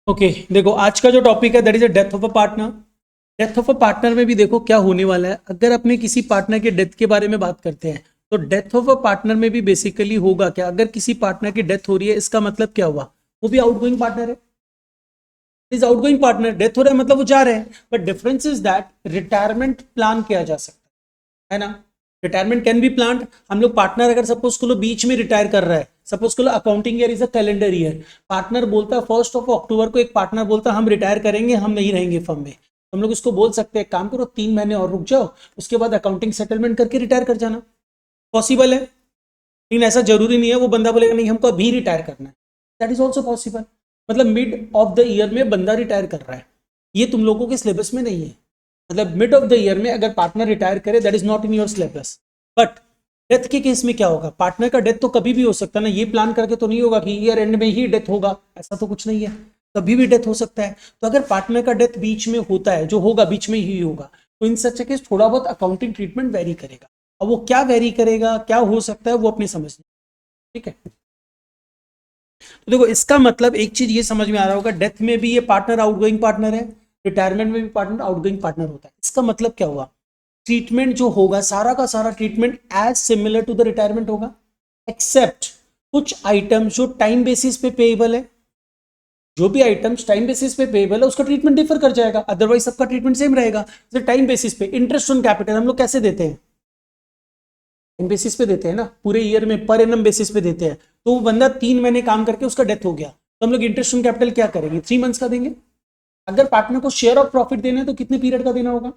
Okay देखो आज का जो टॉपिक है that is a death of a partner. Death of a partner में भी देखो क्या होने वाला है। अगर अपने किसी पार्टनर के डेथ के बारे में बात करते हैं तो डेथ ऑफ अ पार्टनर में भी बेसिकली होगा क्या, अगर किसी पार्टनर की डेथ हो रही है इसका मतलब क्या हुआ, वो भी आउटगोइंग पार्टनर है। इज आउटगोइंग पार्टनर, डेथ हो रहा है मतलब वो जा रहे हैं, but difference is that retirement plan किया जा सकता है ना। Retirement can be plan. हम लोग पार्टनर अगर सपोज को लो बीच में रिटायर कर रहा है, सपोज को लो accounting year is a calendar year, partner बोलता है 1 अक्टूबर को, एक पार्टनर बोलता है हम रिटायर करेंगे, हम नहीं रहेंगे फर्म में। हम लोग इसको बोल सकते हैं काम करो 3 महीने और रुक जाओ, उसके बाद अकाउंटिंग सेटलमेंट करके रिटायर कर जाना। पॉसिबल है, लेकिन ऐसा जरूरी नहीं है वो बंदा बोलेगा नहीं हमको अभी रिटायर करना है। That is also possible. मतलब मिड ऑफ द ईयर में बंदा रिटायर कर रहा है, ये तुम लोगों के सिलेबस में नहीं है। मतलब मिड ऑफ द ईयर में अगर पार्टनर रिटायर करे that is not in your syllabus. But death के केस में क्या होगा, पार्टनर का डेथ तो कभी भी हो सकता है ना, ये प्लान करके तो नहीं होगा कि ईयर एंड में ही डेथ होगा, ऐसा तो कुछ नहीं है, कभी भी डेथ हो सकता है। तो अगर पार्टनर का डेथ बीच में होता है, जो होगा बीच में ही होगा, तो इन सच केस थोड़ा बहुत अकाउंटिंग ट्रीटमेंट वेरी करेगा। अब वो क्या वेरी करेगा, क्या हो सकता है, वो अपनी समझ। ठीक है, तो देखो इसका मतलब एक चीज ये समझ में आ रहा होगा, डेथ में भी ये पार्टनर आउटगोइंग पार्टनर है, रिटायरमेंट में भी पार्टनर आउटगोइंग पार्टनर होता है। इसका मतलब क्या हुआ, ट्रीटमेंट जो होगा सारा का सारा treatment as similar to the retirement होगा, एक्सेप्ट कुछ आइटम जो टाइम बेसिस पे पेएबल है। जो भी आइटम्स टाइम बेसिस पे पेएबल है उसका ट्रीटमेंट डिफर कर जाएगा, अदरवाइज सबका ट्रीटमेंट सेम रहेगा। जैसे टाइम बेसिस पे इंटरेस्ट ऑन कैपिटल हम लोग कैसे देते हैं, टाइम बेसिस पे देते हैं ना, पूरे ईयर में पर एनम बेसिस पे देते हैं। तो वो बंदा 3 महीने काम करके उसका डेथ हो गया, तो हम लोग इंटरेस्ट ऑन कैपिटल क्या करेंगे, 3 मंथ्स का देंगे। अगर पार्टनर को शेयर ऑफ प्रॉफिट देना है तो कितने पीरियड का देना होगा,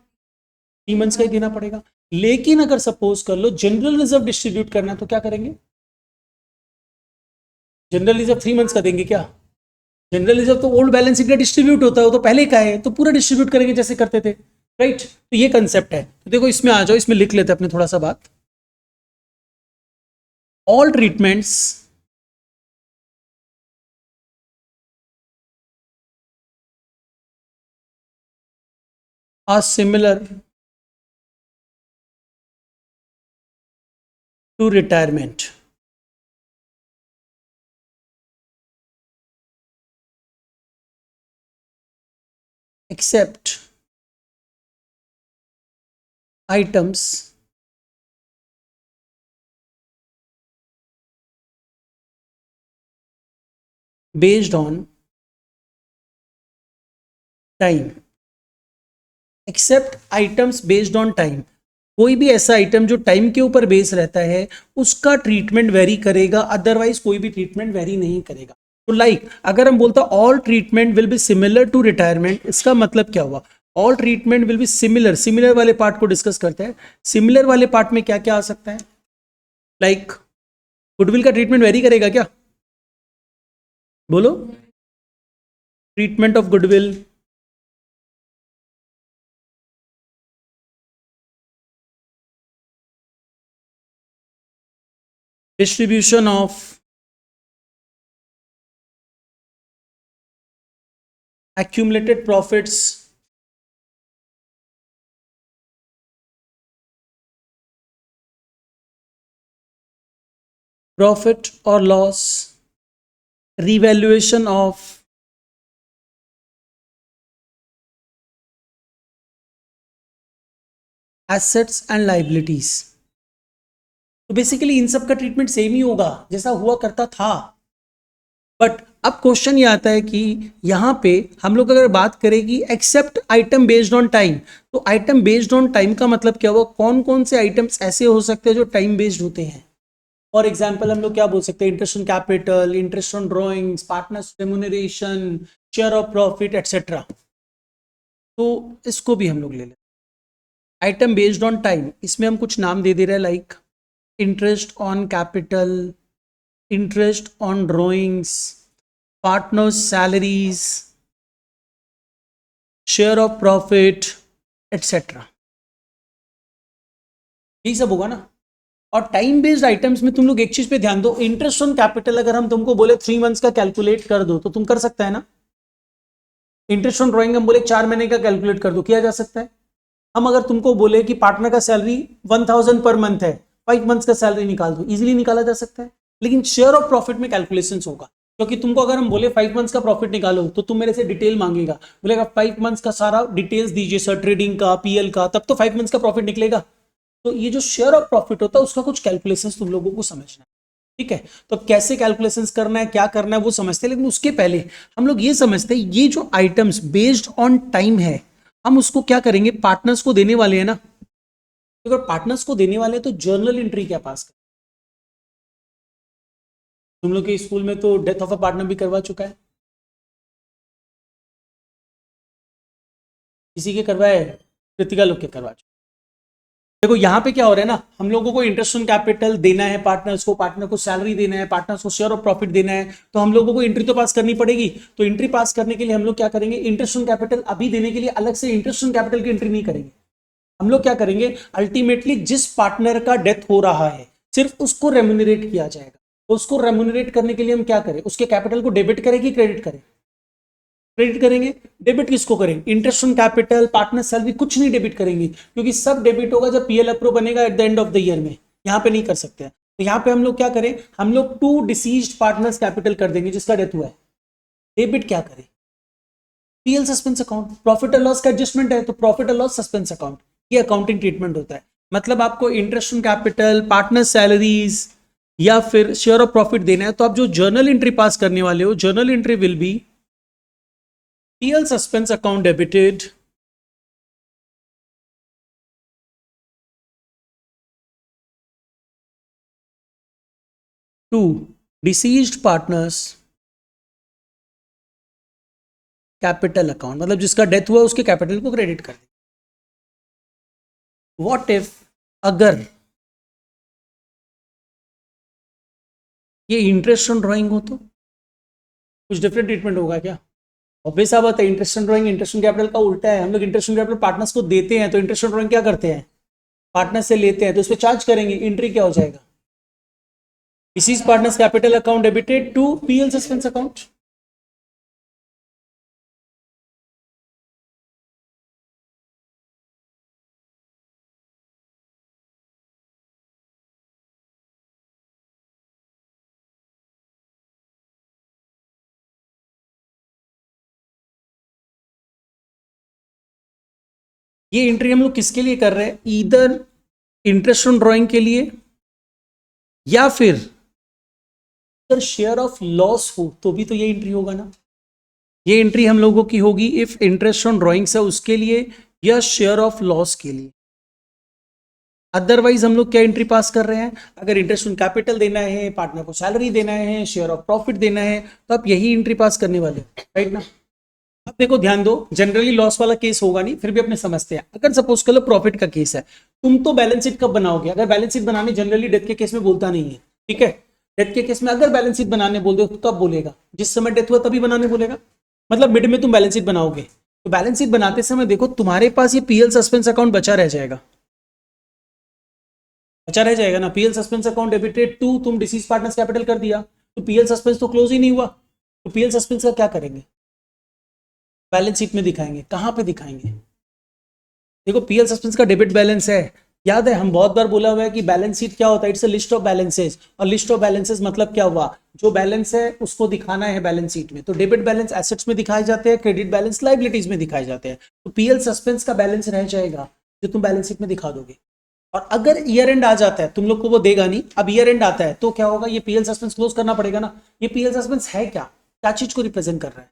3 मंथ्स का ही देना पड़ेगा। लेकिन अगर सपोज कर लो जनरल रिजर्व डिस्ट्रीब्यूट करना है तो क्या करेंगे, जनरल रिजर्व 3 मंथ्स का देंगे क्या। जनरल रिजर्व तो ओल्ड बैलेंस शीट का डिस्ट्रीब्यूट होता है, वो तो पहले का है, तो पूरा डिस्ट्रीब्यूट करेंगे जैसे करते थे। राइट, तो ये कंसेप्ट है। तो देखो इसमें आ जाओ, इसमें लिख लेते हैं अपने थोड़ा सा बात। All treatments are similar to retirement except items based on time। Except items based on time, कोई भी ऐसा आइटम जो टाइम के ऊपर बेस रहता है उसका ट्रीटमेंट वेरी करेगा, अदरवाइज कोई भी ट्रीटमेंट वेरी नहीं करेगा। तो लाइक अगर हम बोलते हैं all treatment will be similar to retirement, इसका मतलब क्या हुआ, all treatment will be similar. Similar वाले पार्ट को डिस्कस करते हैं। सिमिलर वाले पार्ट में क्या क्या आ सकता है, लाइक गुडविल का ट्रीटमेंट वेरी करेगा क्या, बोलो, treatment of goodwill, distribution of accumulated profits, profit or loss, revaluation of assets and liabilities। तो बेसिकली इन सब का ट्रीटमेंट सेम ही होगा जैसा हुआ करता था। बट अब क्वेश्चन ये आता है कि यहाँ पे हम लोग अगर बात करें कि except item based on time, तो आइटम बेस्ड ऑन टाइम का मतलब क्या हुआ, कौन कौन से आइटम्स ऐसे हो सकते हैं जो टाइम बेस्ड होते हैं। फॉर एग्जाम्पल हम लोग क्या बोल सकते हैं, interest on capital, interest on drawings, partners remuneration, share of profit etcetera. तो इसको भी हम लोग ले लें आइटम बेस्ड ऑन टाइम। इसमें हम कुछ नाम दे दे रहे हैं, like interest on capital, interest on drawings, partners salaries, share of profit etcetera, यही सब होगा ना। और टाइम बेस्ड आइटम्स में तुम लोग एक चीज पे ध्यान दो, इंटरेस्ट ऑन कैपिटल अगर हम तुमको बोले 3 मंथ्स का कैलकुलेट कर दो तो तुम कर सकता है ना। इंटरेस्ट ऑन ड्रॉइंग हम बोले 4 महीने का कैलकुलेट कर दो, किया जा सकता है। हम अगर तुमको बोले कि पार्टनर का सैलरी 1000 पर मंथ है, 5 मंथ्स का सैलरी निकाल दो, इजीली निकाला जा सकता है। लेकिन शेयर ऑफ प्रॉफिट में कैलकुलेशन होगा, क्योंकि तुमको अगर हम बोले 5 मंथ्स का प्रॉफिट निकालो तो तुम मेरे से डिटेल मांगेगा, बोलेगा 5 मंथ्स का सारा डिटेल्स दीजिए सर, ट्रेडिंग का, पीएल का, तब तो 5 मंथ्स का प्रॉफिट निकलेगा। तो ये जो शेयर ऑफ प्रॉफिट होता है उसका कुछ कैलकुलेशंस तुम लोगों को समझना है, ठीक है। तो कैसे कैलकुलेशंस करना है, क्या करना है वो समझते हैं, लेकिन उसके पहले हम लोग ये समझते हैं ये जो आइटम्स बेस्ड ऑन टाइम है, हम उसको क्या करेंगे, पार्टनर्स को देने वाले हैं ना। तो अगर पार्टनर्स को देने वाले हैं तो जर्नल एंट्री क्या पास कर, तुम लोग के स्कूल में तो डेथ ऑफ अ पार्टनर भी करवा चुका है, किसी के करवाए, कृतिका लोग के करवा चुका। देखो यहाँ पे क्या हो रहा है ना, हम लोगों को इंटरेस्ट ऑन कैपिटल देना है पार्टनर्स को, पार्टनर को सैलरी देना है, पार्टनर्स को शेयर ऑफ प्रॉफिट देना है, तो हम लोगों को एंट्री तो पास करनी पड़ेगी। तो एंट्री पास करने के लिए हम लोग क्या करेंगे, इंटरेस्ट ऑन कैपिटल अभी देने के लिए अलग से इंटरेस्ट ऑन कैपिटल की एंट्री नहीं करेंगे। हम लोग क्या करेंगे, अल्टीमेटली जिस पार्टनर का डेथ हो रहा है सिर्फ उसको रेम्यूनरेट किया जाएगा। तो उसको रेम्यूनरेट करने के लिए हम क्या करें, उसके कैपिटल को डेबिट करें कि क्रेडिट करें, क्रेडिट करेंगे। डेबिट किसको करेंगे, interest on capital, partner salary, कुछ नहीं डेबिट करेंगे, क्योंकि सब डेबिट होगा जब पीएल अप्रूव बनेगा at the end of the year में, यहाँ पे नहीं कर सकते हैं। तो यहाँ पे हम लोग क्या करें, हम लोग टू डिसीज्ड पार्टनर्स कैपिटल कर देंगे जिसका डेथ हुआ है। डेबिट क्या करें, पीएल सस्पेंस अकाउंट, प्रॉफिट और लॉस का एडजस्टमेंट है तो प्रॉफिट और लॉस सस्पेंस अकाउंट, ये अकाउंटिंग ट्रीटमेंट होता है। मतलब आपको interest on capital, partner salaries या फिर शेयर ऑफ प्रॉफिट देना है, तो आप जो जर्नल एंट्री पास करने वाले हो, journal entry will be PL suspense account debited to deceased partners capital account, मतलब जिसका डेथ हुआ उसके कैपिटल को क्रेडिट कर दे। व्हाट इफ अगर ये इंटरेस्ट ऑन ड्राइंग हो तो कुछ डिफरेंट ट्रीटमेंट होगा क्या? ऑब्वियस सा बात है, interest on drawing interest on capital का उल्टा है। हम लोग इंटरेस्ट ऑन कैपिटल पार्टनर्स को देते हैं, तो इंटरेस्ट ऑन ड्राइंग क्या करते हैं, पार्टनर से लेते हैं, तो उस पर चार्ज करेंगे। एंट्री क्या हो जाएगा, deceased partners capital account debited to PL suspense account. ये एंट्री हम लोग किसके लिए कर रहे हैं, ईदर इंटरेस्ट ऑन ड्राइंग के लिए या फिर अगर शेयर ऑफ लॉस हो तो भी तो ये एंट्री होगा ना। ये एंट्री हम लोगों की होगी इफ इंटरेस्ट ऑन ड्राइंग्स है उसके लिए या शेयर ऑफ लॉस के लिए। अदरवाइज हम लोग क्या एंट्री पास कर रहे हैं, अगर इंटरेस्ट ऑन कैपिटल देना है, पार्टनर को सैलरी देना है, शेयर ऑफ प्रॉफिट देना है, तो आप यही एंट्री पास करने वाले, राइट ना। अब देखो ध्यान दो, जनरली लॉस वाला केस होगा नहीं, फिर भी अपने समझते हैं। अगर सपोज कर लो प्रॉफिट का केस है, तुम तो बैलेंस शीट कब बनाओगे, अगर बैलेंस शीट बनाने जनरली डेथ के केस में बोलता नहीं है, ठीक है। डेथ के केस में अगर बैलेंस शीट बनाने बोल दो तो कब बोलेगा, जिस समय डेथ हुआ तभी बनाने बोलेगा। मतलब मिड में तुम बैलेंस शीट बनाओगे, तो बैलेंस शीट बनाते समय देखो तुम्हारे पास ये पीएल सस्पेंस अकाउंट बचा रह जाएगा, बचा रह जाएगा ना। PL suspense account debited to, तुम डिसीज पार्टनर्स कैपिटल कर दिया, तो पीएल सस्पेंस तो क्लोज ही नहीं हुआ। तो पीएल सस्पेंस का क्या करेंगे, बैलेंस शीट में दिखाएंगे। कहां पे दिखाएंगे, देखो पीएल सस्पेंस का डेबिट बैलेंस है, याद है हम बहुत बार बोला हुआ है कि बैलेंस शीट क्या होता है, it's a list of balances. और लिस्ट ऑफ बैलेंसेस मतलब क्या हुआ, जो बैलेंस है उसको दिखाना है बैलेंस शीट में। तो डेबिट बैलेंस एसेट्स में दिखाए जाते हैं, क्रेडिट बैलेंस लाइबिलिटीज में दिखाए जाते हैं। तो पीएल सस्पेंस का बैलेंस रह जाएगा जो तुम बैलेंस शीट में दिखा दोगे। और अगर ईयर एंड आ जाता है, तुम लोग को वो देगा नहीं, अब ईयर एंड आता है तो क्या होगा, ये पीएल सस्पेंस क्लोज करना पड़ेगा ना। ये पीएल सस्पेंस है क्या, क्या चीज को रिप्रेजेंट कर रहा है,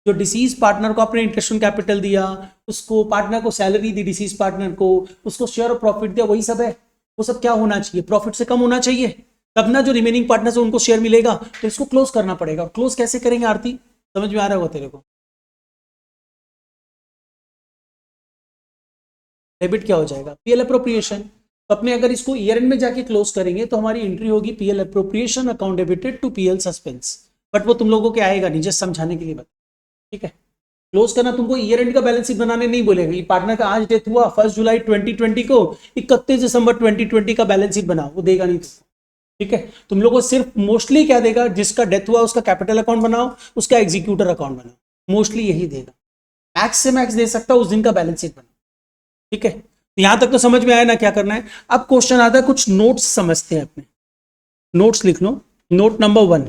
जो डिसीज पार्टनर को आपने इंटरेस्ट ऑन कैपिटल दिया, उसको पार्टनर को सैलरी दी, डिसीज पार्टनर को उसको शेयर ऑफ प्रॉफिट दिया, वही सब है। वो सब क्या होना चाहिए, प्रॉफिट से कम होना चाहिए, तब ना जो रिमेनिंग पार्टनर्स है उनको शेयर मिलेगा। तो इसको क्लोज करना पड़ेगा। क्लोज कैसे करेंगे आरती, समझ में आ रहा होगा तेरे को। डेबिट क्या हो जाएगा, पीएल अप्रोप्रिएशन। तो अपने अगर इसको ईयर एंड में जाके क्लोज करेंगे तो हमारी एंट्री होगी PL appropriation account debited to PL suspense. But वो तुम लोगों के आएगा नहीं, जस्ट समझाने के लिए बता, ठीक है। क्लोज करना तुमको ईयर एंड का बैलेंस शीट बनाने नहीं बोलेगा। ये पार्टनर का आज डेथ हुआ 1 जुलाई 2020 को, 31 दिसंबर 2020 का बैलेंस शीट बनाओ, वो देगा नहीं तुमको, ठीक है। तुम लोग को सिर्फ मोस्टली क्या देगा, जिसका डेथ हुआ उसका कैपिटल अकाउंट बनाओ, उसका एग्जीक्यूटर अकाउंट बनाओ, मोस्टली यही देगा। मैक्स से मैक्स दे सकता है उस दिन का बैलेंस शीट बनाओ, ठीक है। तो यहां तक तो समझ में आया ना क्या करना है। अब क्वेश्चन आता है, कुछ नोट्स समझते हैं अपने, नोट्स लिख लो। नोट नंबर 1,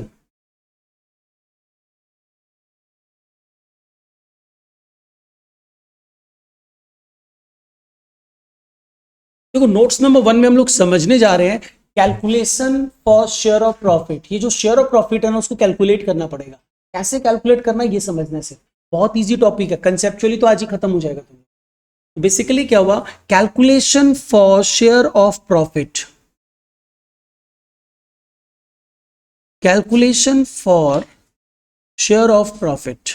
देखो नोट्स नंबर 1 में हम लोग समझने जा रहे हैं calculation for share of profit. ये जो शेयर ऑफ प्रॉफिट है ना उसको कैलकुलेट करना पड़ेगा। कैसे कैलकुलेट करना ये समझने से, बहुत इजी टॉपिक है, कंसेप्चुअली तो आज ही खत्म हो जाएगा तुम्हें। बेसिकली क्या हुआ, calculation for share of profit, calculation for share of profit,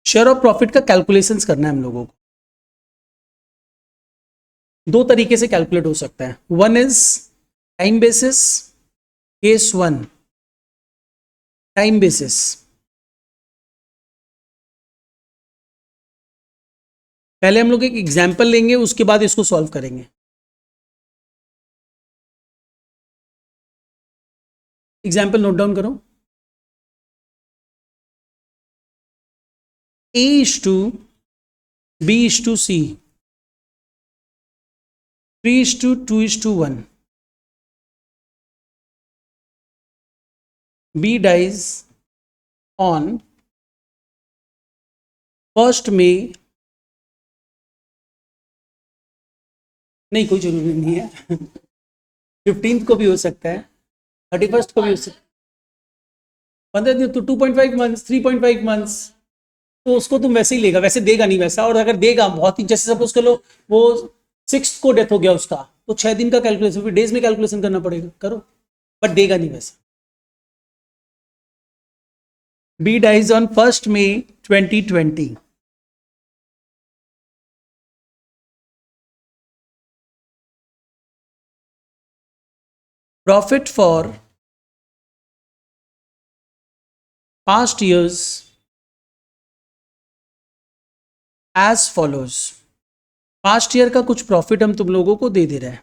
share of profit का कैलकुलेशन करना है हम लोगों को। दो तरीके से कैलकुलेट हो सकता है, one is time basis, case 1 time basis. पहले हम लोग एक एग्जाम्पल लेंगे, उसके बाद इसको सॉल्व करेंगे। एग्जाम्पल नोट डाउन करो। A is to B is to C, 3 is to 2 is to 1. B dies on 1st May, नहीं कोई जरूरी नहीं है 15th को भी हो सकता है, 31st को भी हो सकता है, 15 दिन तो 2.5 मंथ्स, 3.5 मंथ्स, तो उसको तुम वैसे ही लेगा, वैसे देगा नहीं वैसा। और अगर देगा बहुत ही, जैसे सपोज कर लो वो 6th को डेथ हो गया उसका, तो 6 दिन का कैलकुलेशन, फिर डेज में कैलकुलेशन करना पड़ेगा, करो, बट देगा नहीं वैसा। B dies on 1st May 2020. Profit for past years as follows. Past year का कुछ प्रॉफिट हम तुम लोगों को दे रहे हैं,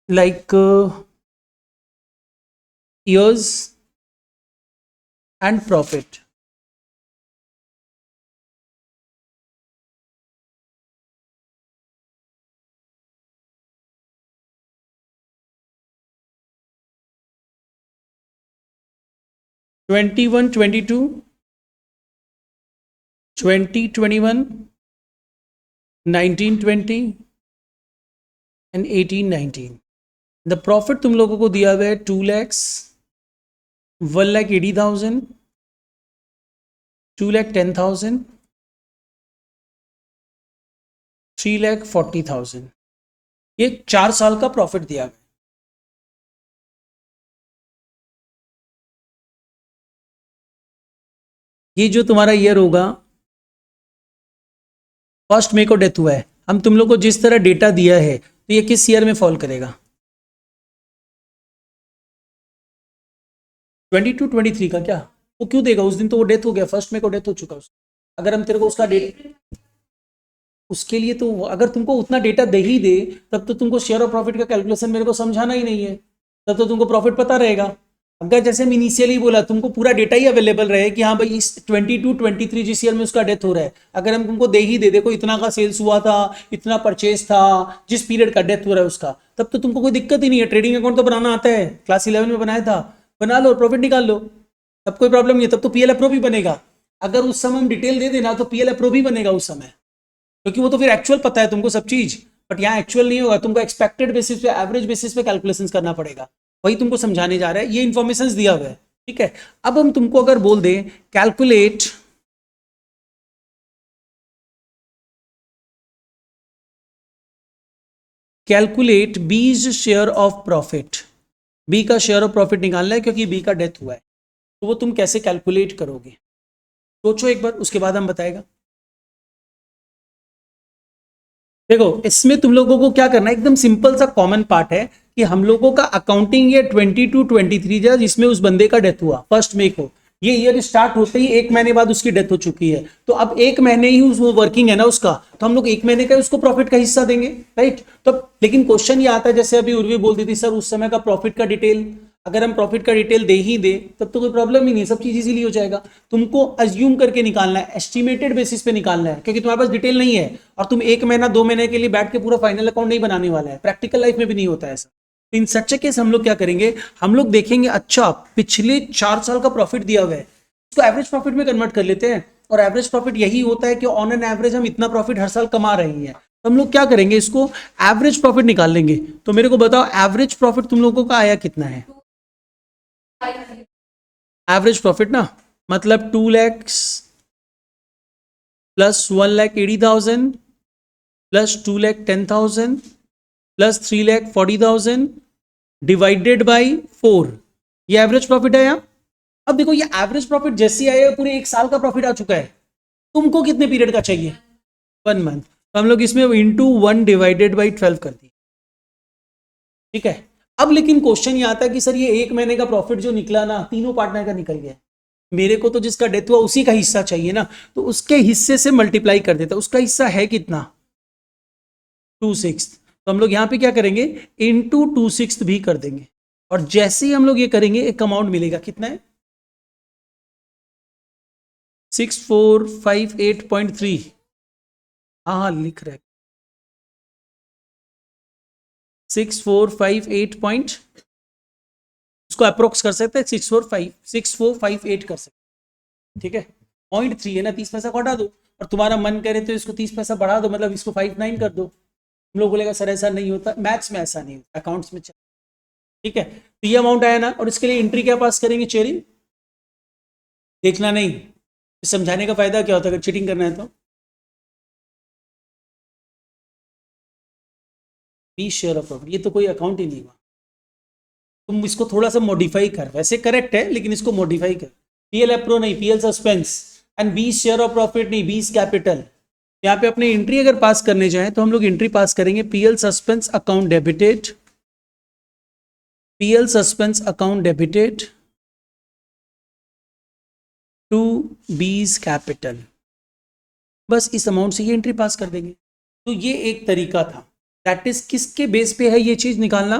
like years and profit. Twenty 22, 2021, 1920 and 1819। The profit तुम लोगों को दिया हुआ है 2 lakhs, 1,80,000, 2,10,000, 3,40,000। ये 4 साल का प्रॉफिट दिया गया। ये जो तुम्हारा ईयर होगा, 1st May को डेथ हुआ है, हम तुम लोग को जिस तरह डेटा दिया है तो ये किस ईयर में फॉल करेगा, 22, 23 का। क्या वो क्यों देगा, उस दिन तो वो डेथ हो गया, 1st May को डेथ हो चुका उसका। अगर हम तेरे को उसका डेट, उसके लिए तो अगर तुमको उतना डेटा दे ही दे, तब तो तुमको शेयर ऑफ प्रॉफिट का कैलकुलेशन मेरे को समझाना ही नहीं है, तब तो तुमको प्रॉफिट पता रहेगा। अगर जैसे मैं इनिशियली बोला, तुमको पूरा डेटा ही अवेलेबल रहे कि हाँ भाई इस 22, 23 जिस ईयर में उसका डेथ हो रहा है, अगर हम तुमको दे ही दे, देखो इतना का सेल्स हुआ था, इतना परचेज था, जिस पीरियड का डेथ हो रहा है उसका, तब तो तुमको कोई दिक्कत ही नहीं है। ट्रेडिंग अकाउंट तो बनाना आता है, क्लास 11 में बनाया था, बना लो, प्रॉफिट निकाल लो, तब कोई प्रॉब्लम नहीं है। तब तो पीएल अप्रो भी बनेगा। अगर उस समय हम डिटेल दे देना तो पीएल अप्रो भी बनेगा उस समय, क्योंकि वो तो फिर एक्चुअल पता है तुमको सब चीज। बट यहाँ एक्चुअल नहीं होगा, तुमको एक्सपेक्टेड बेसिस पे, एवरेज बेसिस पे कैलकुलेशंस करना पड़ेगा। वही तुमको समझाने जा रहा है, ये इन्फॉर्मेशन दिया हुआ है, ठीक है। अब हम तुमको अगर बोल दें कैलकुलेट बीज शेयर ऑफ प्रॉफिट, बी का शेयर ऑफ प्रॉफिट निकालना है क्योंकि बी का डेथ हुआ है, तो वो तुम कैसे कैलकुलेट करोगे, सोचो एक बार, उसके बाद हम बताएगा। देखो इसमें तुम लोगों को क्या करना है, एकदम सिंपल सा कॉमन पार्ट है कि हम लोगों का अकाउंटिंग ईयर 22, 23 जिसमें उस बंदे का डेथ हुआ 1st May को, ये ईयर स्टार्ट होते ही 1 महीने बाद उसकी डेथ हो चुकी है, तो अब 1 महीने ही वो वर्किंग है ना उसका, तो हम लोग 1 महीने का उसको प्रॉफिट का हिस्सा देंगे, राइट। तो लेकिन क्वेश्चन ये आता है, जैसे अभी उर्वी बोल दी थी सर उस समय का प्रॉफिट का डिटेल, अगर हम प्रॉफिट का डिटेल दे ही दे तब तो कोई प्रॉब्लम ही नहीं, सब चीज इजीली हो जाएगा। तुमको अज्यूम करके निकालना है, एस्टिमेटेड बेसिस पे निकालना है, क्योंकि तुम्हारे पास डिटेल नहीं है, और तुम 1 महीना 2 महीने के लिए बैठ के पूरा फाइनल अकाउंट नहीं बनाने वाला है, प्रैक्टिकल लाइफ में भी नहीं होता है ऐसा। इन सच केस हम लोग क्या करेंगे, हम लोग देखेंगे अच्छा पिछले 4 साल का प्रॉफिट दिया हुआ है, उसको एवरेज प्रॉफिट में कन्वर्ट कर लेते हैं, और एवरेज प्रॉफिट यही होता है कि ऑन एन एवरेज हम इतना प्रॉफिट हर साल कमा रहे हैं। तो हम लोग क्या करेंगे, इसको एवरेज प्रॉफिट निकाल लेंगे। तो मेरे को बताओ एवरेज प्रॉफिट तुम लोगों का आया कितना है? एवरेज प्रॉफिट ना, मतलब 2 lakhs plus 1,80,000 plus 2,10,000 plus 3,40,000 divided by 4, ये एवरेज प्रॉफिट है। अब देखो ये एवरेज प्रॉफिट जैसे आया पूरे एक साल का प्रॉफिट आ चुका है। तुमको कितने पीरियड का चाहिए? 1 मंथ। तो हम लोग इसमें इंटू 1 डिवाइडेड बाई 12 कर दिए, ठीक है। अब लेकिन क्वेश्चन ये आता है कि सर ये एक महीने का प्रॉफिट जो निकला ना, तीनों पार्टनर का निकल गया, मेरे को तो जिसका डेथ हुआ उसी का हिस्सा चाहिए ना, तो उसके हिस्से से मल्टीप्लाई कर देता। उसका हिस्सा है कितना? 2/6। तो हम लोग यहां पे क्या करेंगे, इंटू 2/6 भी कर देंगे। और जैसे ही हम लोग ये करेंगे एक अमाउंट मिलेगा, कितना है? 6458.3। हाँ हाँ लिख रहे, 6458 पॉइंट, इसको अप्रोक्स कर सकते हैं 6458 कर सकते हैं, ठीक है। 0.3 है ना, 30 पैसा को हटा दो, और तुम्हारा मन करे तो इसको 30 पैसा बढ़ा दो, मतलब इसको 59 कर दो। हम लोग बोलेगा सर ऐसा नहीं होता, मैथ्स में ऐसा नहीं होता, अकाउंट्स में ठीक है। तो ये अमाउंट आया ना, और इसके लिए एंट्री क्या पास करेंगे? चेरिंग देखना नहीं, समझाने का फायदा क्या होता है अगर चीटिंग करना है तो। 20 शेयर ऑफ प्रॉफिट, ये तो कोई अकाउंट ही नहीं हुआ। तुम इसको थोड़ा सा मॉडिफाई कर, वैसे करेक्ट है लेकिन इसको मॉडिफाई कर। पीएल एप्रो नहीं, PL suspense, and 20 share of profit नहीं, 20 कैपिटल। यहाँ पे अपनी एंट्री अगर पास करने जाए तो हम लोग एंट्री पास करेंगे PL suspense account debited, PL suspense account debited to 20 capital, बस इस अमाउंट से ये एंट्री पास कर देंगे। तो ये एक तरीका था, दैट इज किसके बेस पे है ये चीज निकालना?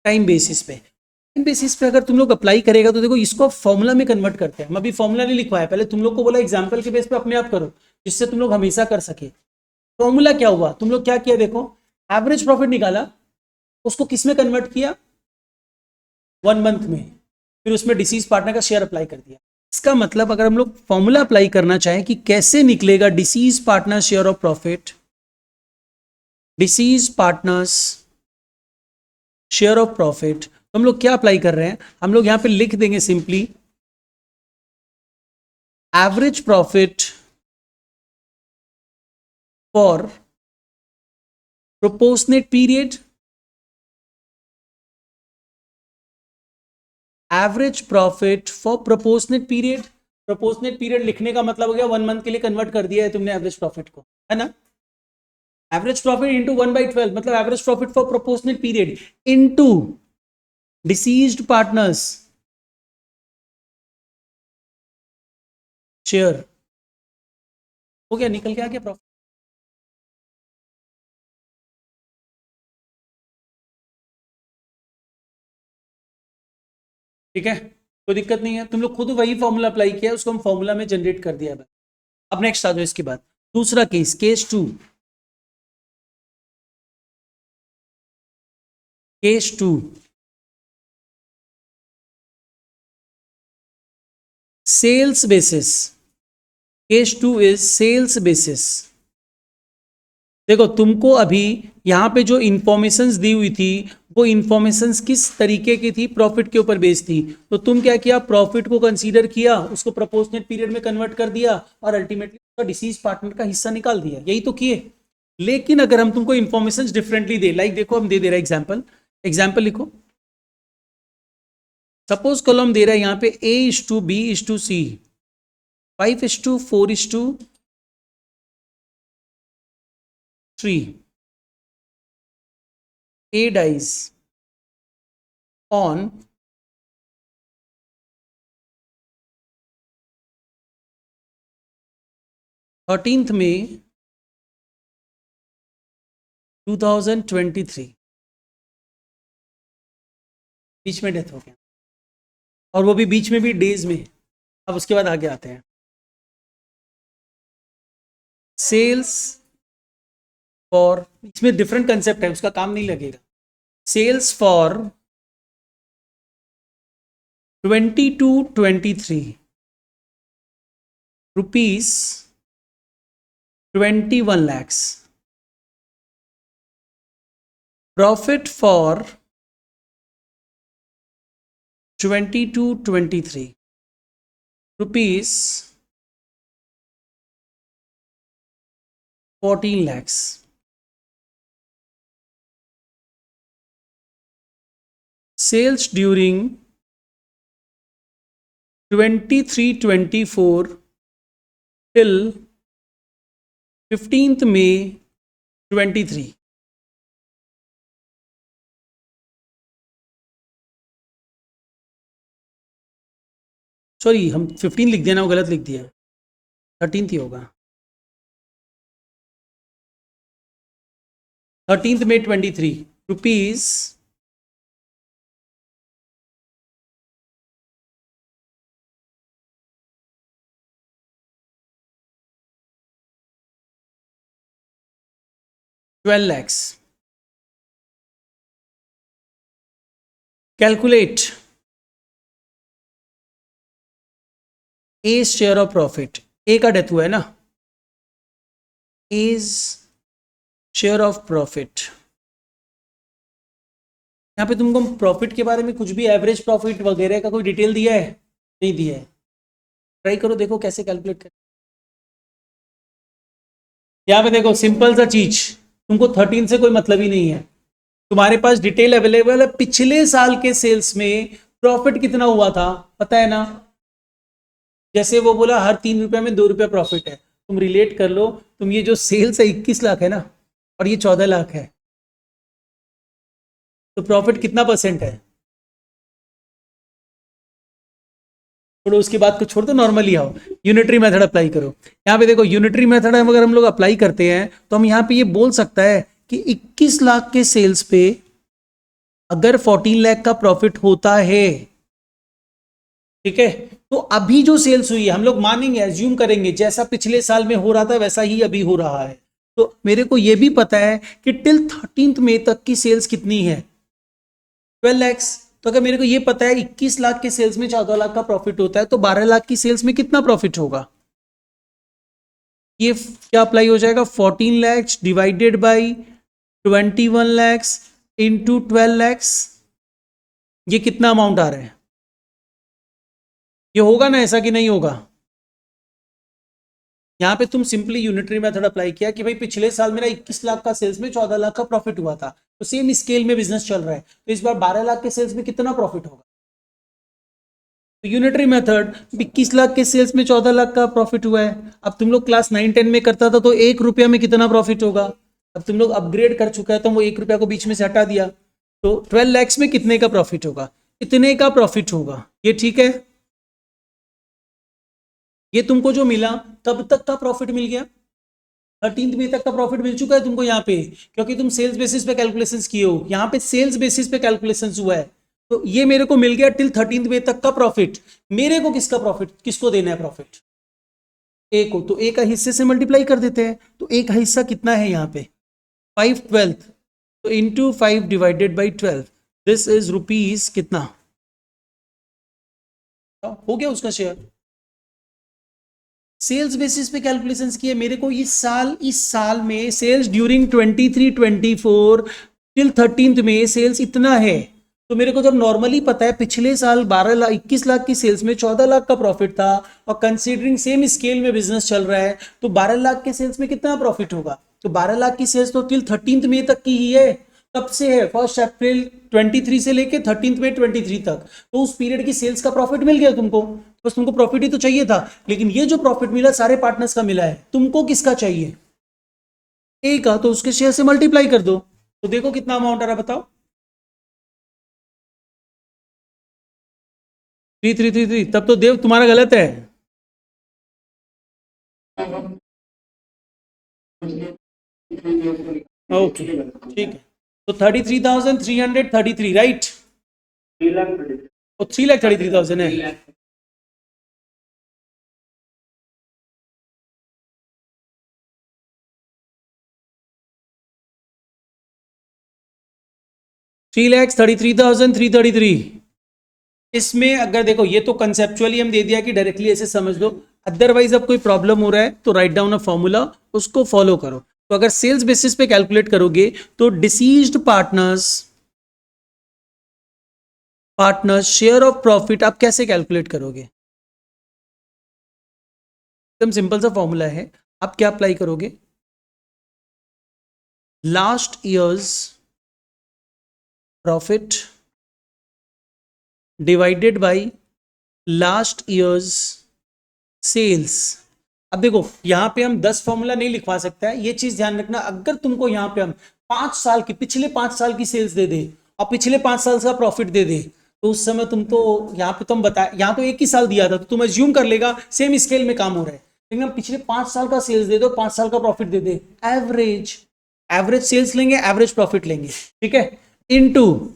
टाइम बेसिस पे। टाइम बेसिस पे अगर तुम लोग अप्लाई करेगा तो देखो इसको फॉर्मूला में कन्वर्ट करते हैं। हम अभी फॉर्मूला नहीं लिखवाया, पहले तुम लोग को बोला एग्जांपल के बेस पे अपने आप करो, जिससे तुम लोग हमेशा कर सके। फॉर्मूला क्या हुआ, तुम लोग क्या किया देखो, एवरेज प्रॉफिट निकाला, उसको किस में कन्वर्ट किया? 1 मंथ में, फिर उसमें डिसीज पार्टनर का शेयर अप्लाई कर दिया। इसका मतलब अगर हम लोग फॉर्मूला अप्लाई करना चाहें कि कैसे निकलेगा disease partner share of profit, disease partners share of profit, तो हम लोग क्या अप्लाई कर रहे हैं, हम लोग यहां पे लिख देंगे simply average profit for proportionate period, average profit for proportionate period. Proportionate period लिखने का मतलब हो गया 1 मंथ के लिए कन्वर्ट कर दिया है तुमने एवरेज प्रॉफिट को, है ना। एवरेज प्रॉफिट इंटू 1/12 मतलब average profit for proportionate period into deceased partners share, हो गया, निकल के आ गया प्रॉफिट। ठीक है, कोई दिक्कत नहीं है, तुम लोग खुद वही फॉर्मूला अप्लाई किया, उसको हम फॉर्मूला में जनरेट कर दिया है। अब नेक्स्ट आ जाओ, इसके बाद दूसरा case, case 2। Case 2, sales basis. Case 2 is sales basis. देखो तुमको अभी यहां पे जो इंफॉर्मेशंस दी हुई थी वो इंफॉर्मेशंस किस तरीके की थी? प्रॉफिट के ऊपर बेस्ड थी। तो तुम क्या किया, प्रॉफिट को कंसीडर किया, उसको प्रोपोर्शनेट पीरियड में कन्वर्ट कर दिया, और अल्टीमेटली उसका डिसीज पार्टनर का हिस्सा निकाल दिया, यही तो किए। लेकिन अगर हम तुमको इंफॉर्मेशन डिफरेंटली दे, लाइक देखो हम दे रहे एग्जाम्पल, एग्जाम्पल लिखो। सपोज कॉलम दे रहा है यहाँ पे A:B:C, 5:4:3, A dies on 13th May 2023, बीच में डेथ हो गया, और वो भी बीच में भी डेज में। अब उसके बाद आगे आते हैं, सेल्स फॉर, इसमें डिफरेंट कंसेप्ट है, उसका काम नहीं लगेगा। Sales for 22-23, rupees 21 lakhs. Profit for 22-23 rupees 14 lakhs. Sales during 23-24 till 15th May 23. Sorry, हम 15 लिख दिया ना, वो गलत लिख दिया, 13th ही होगा। 13th May 23 rupees 12 lakhs. Calculate A share of profit. A का डेथ हुआ है ना, एज शेयर ऑफ प्रॉफिट. यहाँ पे तुमको प्रॉफिट के बारे में कुछ भी एवरेज प्रॉफिट वगैरह का कोई डिटेल दिया है? नहीं दिया है. ट्राई करो, देखो कैसे कैलकुलेट कर. यहाँ पे देखो सिंपल सा चीज, तुमको 13 से कोई मतलब ही नहीं है. तुम्हारे पास डिटेल अवेलेबल है, पिछले साल के सेल्स में प्रॉफिट कितना हुआ था पता है ना. जैसे वो बोला हर 3 रुपए में 2 रुपया प्रॉफिट है, तुम रिलेट कर लो. तुम ये जो सेल्स है 21 लाख है ना, और ये 14 लाख है, तो प्रॉफिट कितना % है? छोड़ो उसकी बात को, छोड़ दो, नॉर्मली आओ, यूनिटरी मेथड अप्लाई करो. यहाँ पे देखो यूनिटरी मेथड अगर हम लोग अप्लाई करते हैं तो हम यहाँ पे ये बोल सकता है कि 21 लाख के सेल्स पे अगर 14 लाख का प्रॉफिट होता है, ठीक है, तो अभी जो सेल्स हुई है हम लोग मानेंगे, एज्यूम करेंगे जैसा पिछले साल में हो रहा था वैसा ही अभी हो रहा है. तो मेरे को ये भी पता है कि टिल 13th मई तक की सेल्स कितनी है, 12 lakhs. तो अगर मेरे को ये पता है 21 लाख के सेल्स में 14 लाख का प्रॉफिट होता है, तो 12 लाख की सेल्स में कितना प्रॉफिट होगा? ये क्या अप्लाई हो जाएगा? 14 lakhs divided by 21 lakhs into 12 lakhs. ये कितना अमाउंट आ रहा है? ये होगा ना, ऐसा कि नहीं होगा? यहां पे तुम सिंपली यूनिटरी मेथड अप्लाई किया कि भाई पिछले साल मेरा 21 लाख का सेल्स में 14 लाख का प्रॉफिट हुआ था, तो सेम स्केल में बिजनेस चल रहा है, तो इस बार 12 लाख के सेल्स में कितना प्रॉफिट होगा? तो यूनिटरी मेथड 21 लाख के सेल्स में 14 लाख का प्रॉफिट हुआ है. अब तुम लोग क्लास 9-10 में करता था तो 1 रुपया में कितना प्रॉफिट होगा? अब तुम लोग अपग्रेड कर चुका है तो वो 1 रुपया को बीच में से हटा दिया, तो 12 lakhs में कितने का प्रॉफिट होगा? इतने का प्रॉफिट होगा. ये ठीक है? ये तुमको जो मिला कब तक का प्रॉफिट मिल गया? 13th मई तक का प्रॉफिट मिल चुका है तुमको यहाँ पे, क्योंकि तुम सेल्स बेसिस पे कैलकुलेशंस किए हो. यहाँ पे सेल्स बेसिस पे कैलकुलेशंस हुआ है, तो ये मेरे को मिल गया टिल 13th मई तक का प्रॉफिट. मेरे को किसका प्रॉफिट, किसको देना है प्रॉफिट? ए को. तो ए का हिस्से से मल्टीप्लाई कर देते हैं. तो ए का हिस्सा कितना है यहाँ पे? 5/12. तो into 5 divided by 12, this is rupees कितना हो गया उसका शेयर. सेल्स बेसिस पे कैलकुलेशंस किए. मेरे को इस साल में सेल्स ड्यूरिंग 23-24 टिल 13th में सेल्स इतना है, तो मेरे को जब नॉर्मली पता है पिछले साल 21 लाख की सेल्स में 14 लाख का प्रॉफिट था, और कंसीडरिंग सेम स्केल में बिजनेस चल रहा है, तो 12 लाख के सेल्स में कितना प्रॉफिट होगा? तो 12 लाख की सेल्स तो टिल 13th मई तक की ही है. कब से है? 1 अप्रैल 23 से लेके 13th मई 23 तक. तो उस पीरियड की सेल्स का प्रॉफिट मिल गया तुमको. बस तुमको प्रॉफिट ही तो चाहिए था, लेकिन ये जो प्रॉफिट मिला सारे पार्टनर्स का मिला है. तुमको किसका चाहिए? ए का. तो उसके शेयर से मल्टीप्लाई कर दो, तो देखो कितना अमाउंट आ रहा, बताओ. 3333. तब तो देव तुम्हारा गलत है. ओके ठीक है. तो 33,333 राइट. 3,33,000 है. $3,33,333. इसमें अगर देखो, ये तो कंसेप्चुअली हम दे दिया कि डायरेक्टली ऐसे समझ लो. अदरवाइज अब कोई प्रॉब्लम हो रहा है तो राइट डाउन अ फॉर्मूला, उसको फॉलो करो। तो अगर सेल्स बेसिस पे कैलकुलेट करोगे तो deceased partners share of profit आप कैसे कैलकुलेट करोगे? एकदम सिंपल सा फॉर्मूला है। आप क्या अप्लाई करोगे? Last years profit divided by last years sales. अब देखो यहां पे हम 10 फॉर्मूला नहीं लिखवा सकता है, ये चीज ध्यान रखना। अगर तुमको यहां पे हम 5 साल की, पिछले 5 साल की सेल्स दे दे और पिछले 5 साल का प्रॉफिट दे दे, तो उस समय तुम तो यहाँ पे तुम बताए, यहाँ तो एक ही साल दिया था तो तुम एज्यूम कर लेगा सेम स्केल में काम हो रहा है। लेकिन हम पिछले 5 साल का सेल्स दे दो, 5 साल का प्रॉफिट दे दे, एवरेज एवरेज सेल्स लेंगे, एवरेज प्रॉफिट लेंगे, ठीक है, into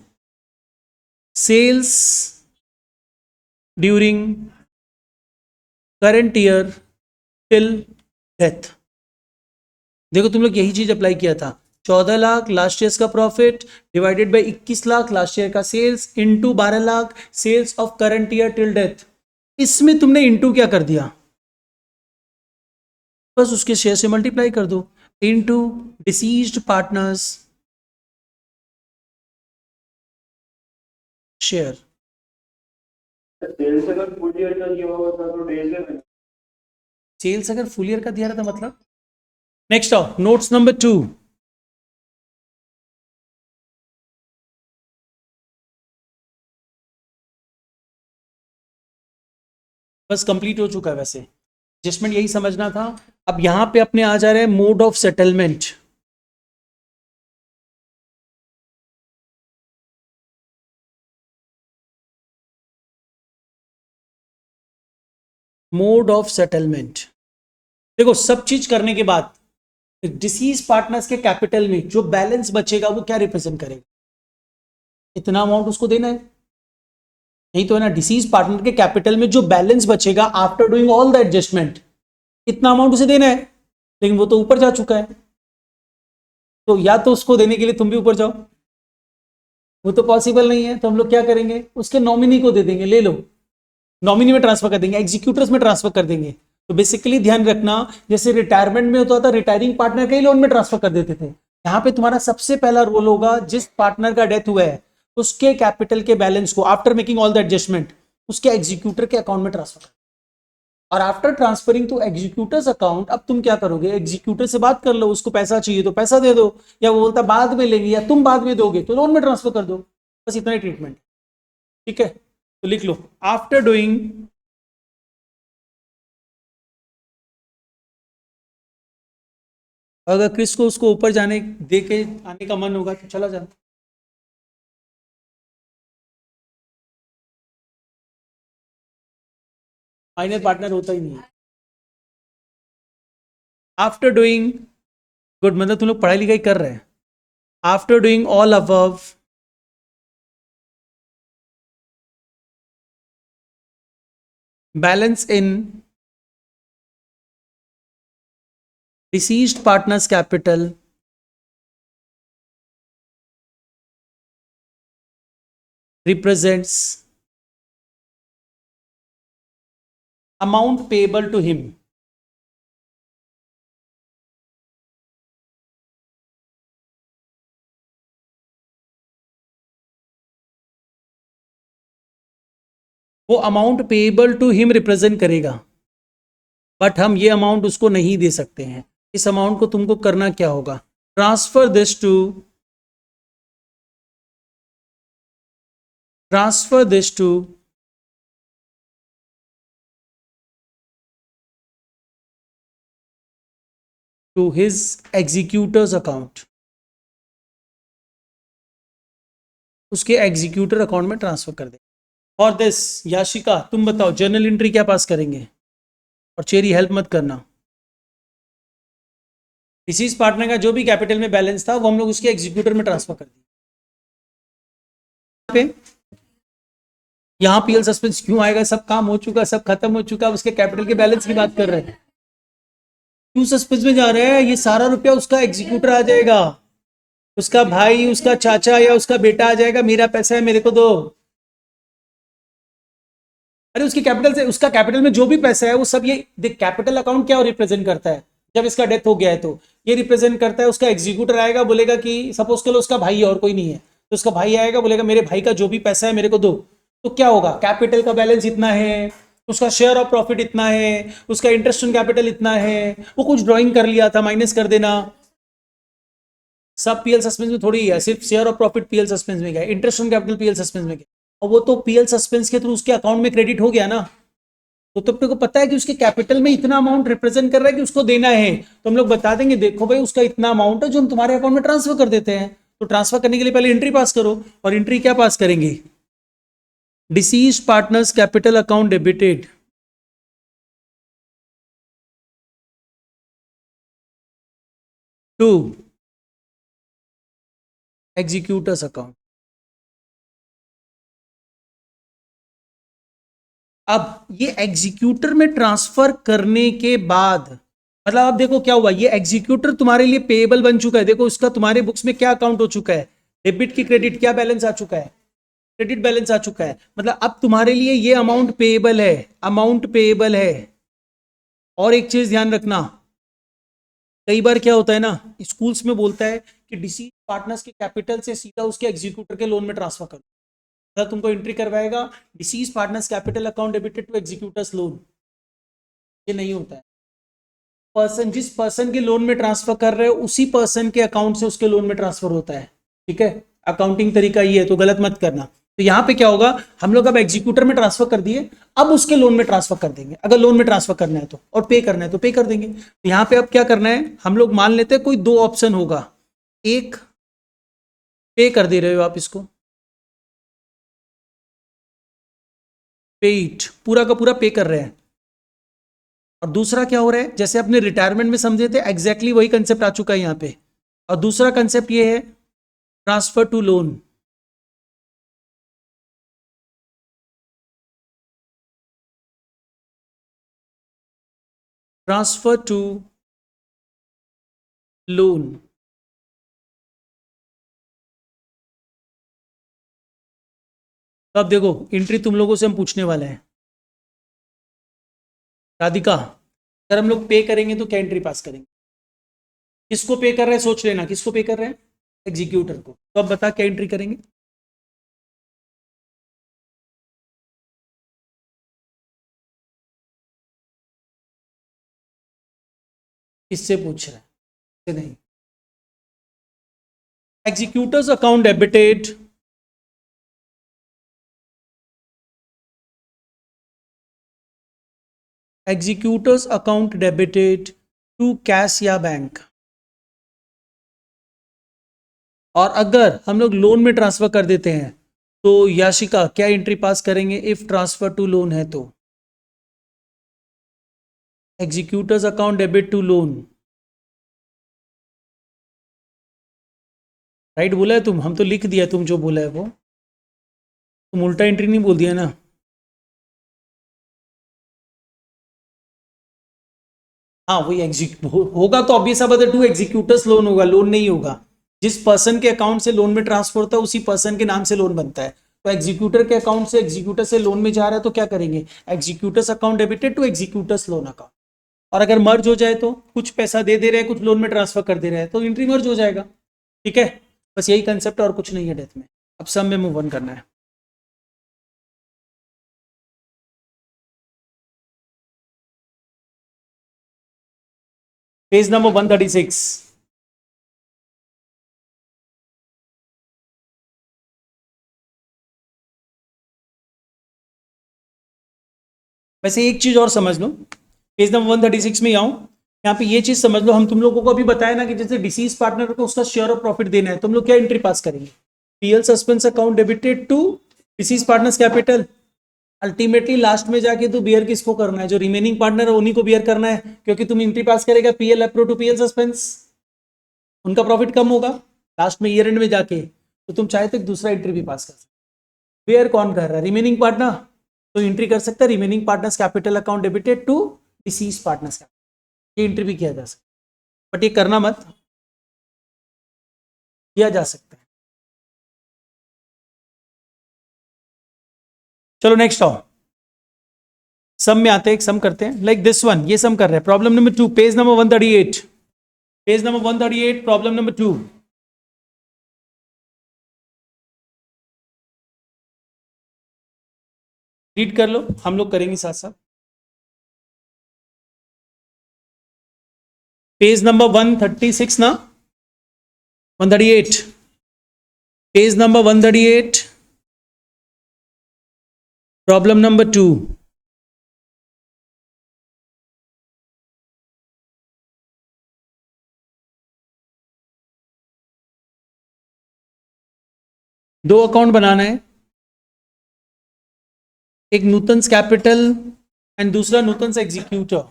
sales during current year till death. देखो तुम लोग यही चीज अप्लाई किया था, 14 लाख लास्ट ईयर का profit divided by 21 lakh last year का sales into 12 lakh sales of current year till death. इसमें तुमने इनटू क्या कर दिया, बस उसके शेयर से मल्टीप्लाई कर दो, into deceased partners share. Sales अगर फुल ईयर का दिया हुआ था तो डेज में सेल्स अगर फुल ईयर का दिया रहा था मतलब। नेक्स्ट आओ, नोट्स नंबर 2। बस कंप्लीट हो चुका है वैसे, एडजस्टमेंट यही समझना था। अब यहां पे अपने आ जा रहे हैं mode of settlement. Mode of settlement, देखो सब चीज करने के बाद डिसीज पार्टनर्स के कैपिटल में जो बैलेंस बचेगा वो क्या रिप्रेजेंट करेगा? इतना अमाउंट उसको देना है, नहीं तो है ना, डिसीज पार्टनर के कैपिटल में जो बैलेंस बचेगा after doing all the adjustment, इतना अमाउंट उसे देना है। लेकिन वो तो ऊपर जा चुका है, तो या तो उसको देने के लिए तुम भी ऊपर जाओ, वो तो पॉसिबल नहीं है, तो हम लोग क्या करेंगे, उसके नॉमिनी को दे देंगे, ले लो, नॉमिनी में ट्रांसफर कर देंगे, एग्जीक्यूटर्स में ट्रांसफर कर देंगे। तो बेसिकली ध्यान रखना, जैसे रिटायरमेंट में होता था, रिटायरिंग पार्टनर के ही लोन में ट्रांसफर कर देते थे, यहाँ पे तुम्हारा सबसे पहला रोल होगा जिस पार्टनर का डेथ हुआ है उसके कैपिटल के बैलेंस को after making all the adjustment उसके एग्जीक्यूटर के अकाउंट में ट्रांसफर। और after transferring to executors account अब तुम क्या करोगे, एग्जीक्यूटर से बात कर लो, उसको पैसा चाहिए तो पैसा दे दो, या वो बोलता बाद में लेंगे, या तुम बाद में दोगे तो लोन में ट्रांसफर कर दो, बस इतना ही ट्रीटमेंट, ठीक है। तो लिख लो, आफ्टर डूइंग अगर क्रिस को उसको ऊपर जाने दे के आने का मन होगा तो चला जाना। फाइनल पार्टनर होता ही नहीं है। आफ्टर डूइंग गुड, मतलब तुम लोग पढ़ाई लिखाई कर रहे हैं। After doing all above balance in deceased partners capital represents amount payable to him। वो amount payable to him represent करेगा, बट हम ये अमाउंट उसको नहीं दे सकते हैं। इस अमाउंट को तुमको करना क्या होगा, transfer this to his executors account, उसके एग्जीक्यूटर अकाउंट में ट्रांसफर कर दे। और दिस याशिका तुम बताओ जर्नल एंट्री क्या पास करेंगे, और चेरी हेल्प मत करना। डिसीज पार्टनर का जो भी कैपिटल में बैलेंस था वो हम लोग उसके एग्जीक्यूटर में ट्रांसफर कर दिए। यहाँ पीएल सस्पेंस क्यों आएगा, सब काम हो चुका, सब खत्म हो चुका, उसके कैपिटल के बैलेंस की बात कर रहे हैं, क्यों सस्पेंस में जा रहे हैं? ये सारा रुपया उसका एग्जीक्यूटर आ जाएगा, उसका भाई, उसका चाचा या उसका बेटा आ जाएगा, मेरा पैसा है मेरे को दो। अरे उसकी कैपिटल से, उसका कैपिटल में जो भी पैसा है वो सब ये देख, कैपिटल अकाउंट क्या रिप्रेजेंट करता है जब इसका डेथ हो गया है, तो ये रिप्रेजेंट करता है उसका एग्जीक्यूटर आएगा बोलेगा कि सपोज के लो उसका भाई है और कोई नहीं है, तो उसका भाई आएगा बोलेगा मेरे भाई का जो भी पैसा है मेरे को दो, तो क्या होगा, कैपिटल का बैलेंस इतना है, उसका शेयर ऑफ प्रॉफिट इतना है, उसका इंटरेस्ट ऑन कैपिटल इतना है, वो कुछ ड्राइंग कर लिया था माइनस कर देना, सब पीएल सस्पेंस में थोड़ी है, सिर्फ share of profit PL suspense में गया, interest on capital PL suspense में गया, और वो तो पीएल सस्पेंस के थ्रू उसके अकाउंट में क्रेडिट हो गया ना, तो तब को पता है कि उसके कैपिटल में इतना अमाउंट रिप्रेजेंट कर रहा है कि उसको देना है, तो हम लोग बता देंगे देखो भाई उसका इतना अमाउंट है जो हम तुम्हारे अकाउंट में ट्रांसफर कर देते हैं, तो ट्रांसफर करने के लिए पहले एंट्री पास करो, और एंट्री क्या पास करेंगे, deceased partners capital account debited to executors account. अब ये एग्जीक्यूटर में ट्रांसफर करने के बाद मतलब अब देखो क्या हुआ, ये एग्जीक्यूटर तुम्हारे लिए पेएबल बन चुका है, देखो उसका तुम्हारे बुक्स में क्या अकाउंट हो चुका है, डेबिट की क्रेडिट क्या बैलेंस आ चुका है, क्रेडिट बैलेंस आ चुका है, मतलब अब तुम्हारे लिए ये अमाउंट पेएबल है, अमाउंट पेएबल है। और एक चीज ध्यान रखना, कई बार क्या होता है ना, स्कूल्स में बोलता है कि डिसीज पार्टनर्स के कैपिटल से सीधा उसके एग्जीक्यूटर के लोन में ट्रांसफर करो, मतलब तुमको एंट्री करवाएगा deceased partners capital account debited to executors loan, ये नहीं होता है, पर्सन जिस पर्सन के लोन में ट्रांसफर कर रहे हो उसी पर्सन के अकाउंट से उसके लोन में ट्रांसफर होता है, ठीक है, अकाउंटिंग तरीका ये है, तो गलत मत करना। तो यहां पे क्या होगा, हम लोग अब एग्जीक्यूटर में ट्रांसफर कर दिए, अब उसके लोन में ट्रांसफर कर देंगे, अगर लोन में ट्रांसफर करना है तो, और पे करना है तो पे कर देंगे। तो यहां पे अब क्या करना है, हम लोग मान लेते हैं कोई दो ऑप्शन होगा, एक पे कर दे रहे हो आप इसको, पे इट पूरा का पूरा पे कर रहे हैं, और दूसरा क्या हो रहा है, जैसे अपने रिटायरमेंट में समझे थे एग्जैक्टली वही कंसेप्ट आ चुका है यहाँ पे, और दूसरा कंसेप्ट ये है transfer to loan, transfer to loan. तो अब देखो एंट्री तुम लोगों से हम पूछने वाले हैं, राधिका अगर हम लोग पे करेंगे तो क्या एंट्री पास करेंगे, किसको पे कर रहे हैं सोच लेना, किसको पे कर रहे हैं, एग्जीक्यूटर को, तो अब बता क्या एंट्री करेंगे, किससे पूछ रहे हैं, किससे नहीं, executors account debited executors account debited to cash या बैंक, और अगर हम लोग लोन में ट्रांसफर कर देते हैं तो याशिका क्या एंट्री पास करेंगे, इफ ट्रांसफर टू लोन है तो executors account debit to loan, right बोला है तुम, हम तो लिख दिया तुम जो बोला है वो, तुम उल्टा एंट्री नहीं बोल दिया ना, हाँ वही होगा तो ऑब्वियस बात है, टू एग्जीक्यूटर्स लोन होगा, लोन नहीं होगा, जिस पर्सन के अकाउंट से लोन में ट्रांसफर होता है उसी पर्सन के नाम से लोन बनता है, तो एग्जीक्यूटर के अकाउंट से एग्जीक्यूटर से लोन में जा रहा है तो क्या करेंगे, executors account debited to executors loan account, और अगर मर्ज हो जाए तो कुछ पैसा दे दे रहे हैं कुछ लोन में ट्रांसफर कर दे रहे हैं तो एंट्री मर्ज हो जाएगा, ठीक है, बस यही कंसेप्ट और कुछ नहीं है डेथ में। अब सब में मूव ऑन करना है, पेज नंबर 136, वैसे एक चीज और समझ लो, पेज नंबर 136 में आऊं, यहाँ पे ये चीज समझ लो, हम तुम लोगों को अभी बताया ना कि जैसे डिसीज पार्टनर को उसका शेयर ऑफ प्रॉफिट देना है, तुम लोग क्या एंट्री पास करेंगे, PL suspense account debited to deceased partners capital, ultimately last में जाके तो बियर किसको करना है, जो रिमेनिंग पार्टनर है उन्हीं को बियर करना है, क्योंकि तुम एंट्री पास करेगा PL approve to PL suspense, उनका प्रॉफिट कम होगा लास्ट में ईयर एंड में जाके, तो तुम चाहे तो एक दूसरा एंट्री भी पास कर सकते, बियर कौन कर रहा है, रिमेनिंग पार्टनर, तो एंट्री कर सकता है remaining partners capital account debited to deceased partners capital, ये एंट्री भी किया जा सकता है, बट ये करना मत, किया जा सकता है। चलो नेक्स्ट आओ, सम में आते हैं, एक सम करते हैं लाइक दिस वन, ये सम कर रहे हैं। Problem number 2, page number 138, page number 138, problem number 2। Read कर लो, हम लोग करेंगे साथ साथ। पेज नंबर 136 ना, 138, पेज नंबर 138, प्रॉब्लम नंबर 2। दो अकाउंट बनाना है, एक नूतन्स कैपिटल एंड दूसरा नूतन्स एग्जीक्यूटर।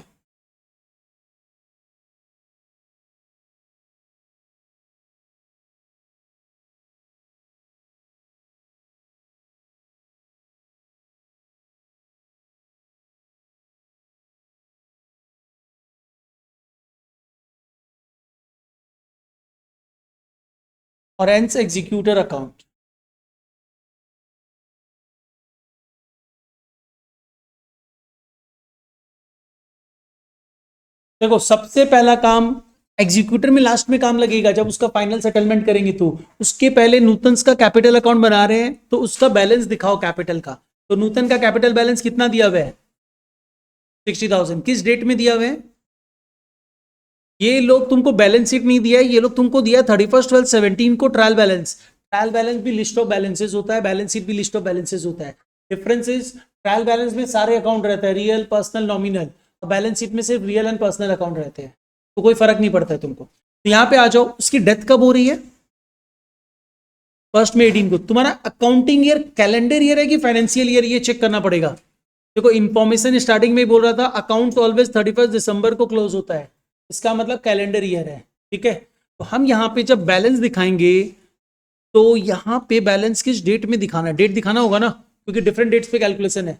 और एंस एग्जीक्यूटर अकाउंट। देखो सबसे पहला काम एग्जीक्यूटर में लास्ट में काम लगेगा जब उसका फाइनल सेटलमेंट करेंगे, तो उसके पहले नूतन्स का कैपिटल अकाउंट बना रहे हैं तो उसका बैलेंस दिखाओ कैपिटल का। तो नूतन का कैपिटल बैलेंस कितना दिया हुआ है? 60,000। किस डेट में दिया हुआ है? ये लोग तुमको बैलेंस शीट नहीं दिया है, ये लोग तुमको दिया 31/12/17 को ट्रायल बैलेंस। ट्रायल बैलेंस भी लिस्ट ऑफ बैलेंसेस होता है, बैलेंस शीट भी लिस्ट ऑफ बैलेंसेस होता है। डिफरेंस इज ट्रायल बैलेंस में सारे अकाउंट रहता है, रियल, पर्सनल, नॉमिनल, और बैलेंस शीट में सिर्फ रियल एंड पर्सनल अकाउंट रहते हैं, तो कोई फर्क नहीं पड़ता है तुमको। तो यहाँ पे आ जाओ, उसकी डेथ कब हो रही है? 1 मई 18 को। तुम्हारा अकाउंटिंग ईयर कैलेंडर ईयर है कि फाइनेंशियल ईयर, ये चेक करना पड़ेगा। देखो इंफॉर्मेशन स्टार्टिंग में ही बोल रहा था, अकाउंट ऑलवेज 31 दिसंबर को क्लोज होता है, इसका मतलब कैलेंडर ईयर है, ठीक है। तो हम यहाँ पे जब बैलेंस दिखाएंगे तो यहाँ पे बैलेंस किस डेट में दिखाना है? डेट दिखाना होगा ना, क्योंकि डिफरेंट डेट्स पे कैलकुलेशन है,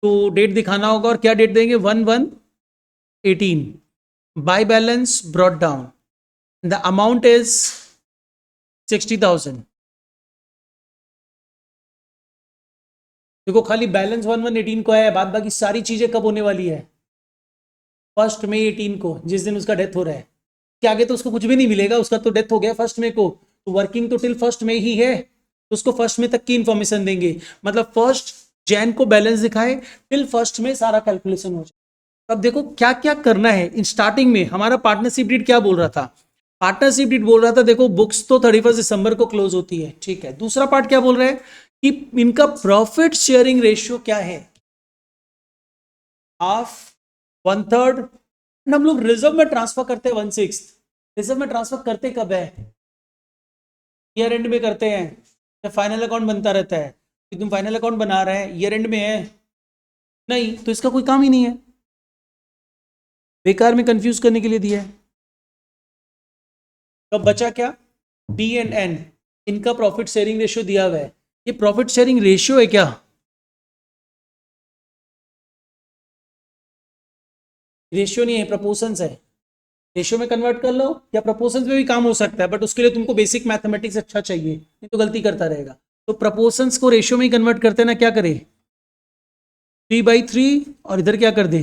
तो डेट दिखाना होगा। और क्या डेट देंगे? 1/1/18। By balance brought down, the amount is 60,000। देखो खाली बैलेंस 1/1/18 को है, बाद बाकी सारी चीजें कब होने वाली है? 1 मई 18 को, जिस दिन उसका डेथ हो रहा है। क्या आगे तो उसको कुछ भी नहीं मिलेगा, उसका तो डेथ हो गया 1 मई को, तो वर्किंग तो टिल 1 मई ही है, तो उसको 1 मई तक की इंफॉर्मेशन देंगे। मतलब 1 जैन को बैलेंस दिखाए, टिल 1 में सारा कैलकुलेशन हो जाए। अब देखो क्या क्या करना है। इन स्टार्टिंग में हमारा पार्टनरशिप डीड क्या बोल रहा था? पार्टनरशिप डीड बोल रहा था देखो बुक्स तो 31 दिसंबर को क्लोज होती है, ठीक है। दूसरा पार्ट क्या बोल रहा है कि इनका प्रॉफिट शेयरिंग रेशियो क्या है? हाफ, 1/3। हम लोग रिजर्व में ट्रांसफर करते हैं 1/6। रिजर्व में ट्रांसफर करते कब है? ईयर एंड में करते हैं, जब फाइनल अकाउंट बनता रहता है। कि तुम फाइनल अकाउंट बना रहे हैं ईयर एंड में है नहीं, तो इसका कोई काम ही नहीं है, बेकार में कंफ्यूज करने के लिए दिया है। तो बचा क्या? बी एंड एन, इनका प्रॉफिट शेयरिंग रेशियो दिया हुआ है। ये प्रॉफिट शेयरिंग रेशियो है क्या? रेशियो नहीं है, प्रपोर्शंस है। रेशियो में कन्वर्ट कर लो या प्रपोर्शंस में भी काम हो सकता है, बट उसके लिए तुमको बेसिक मैथमेटिक्स अच्छा चाहिए, नहीं तो गलती करता रहेगा। तो प्रपोर्शंस को रेशियो में ही कन्वर्ट करते हैं ना, क्या करे? 3/3 और इधर क्या कर दे?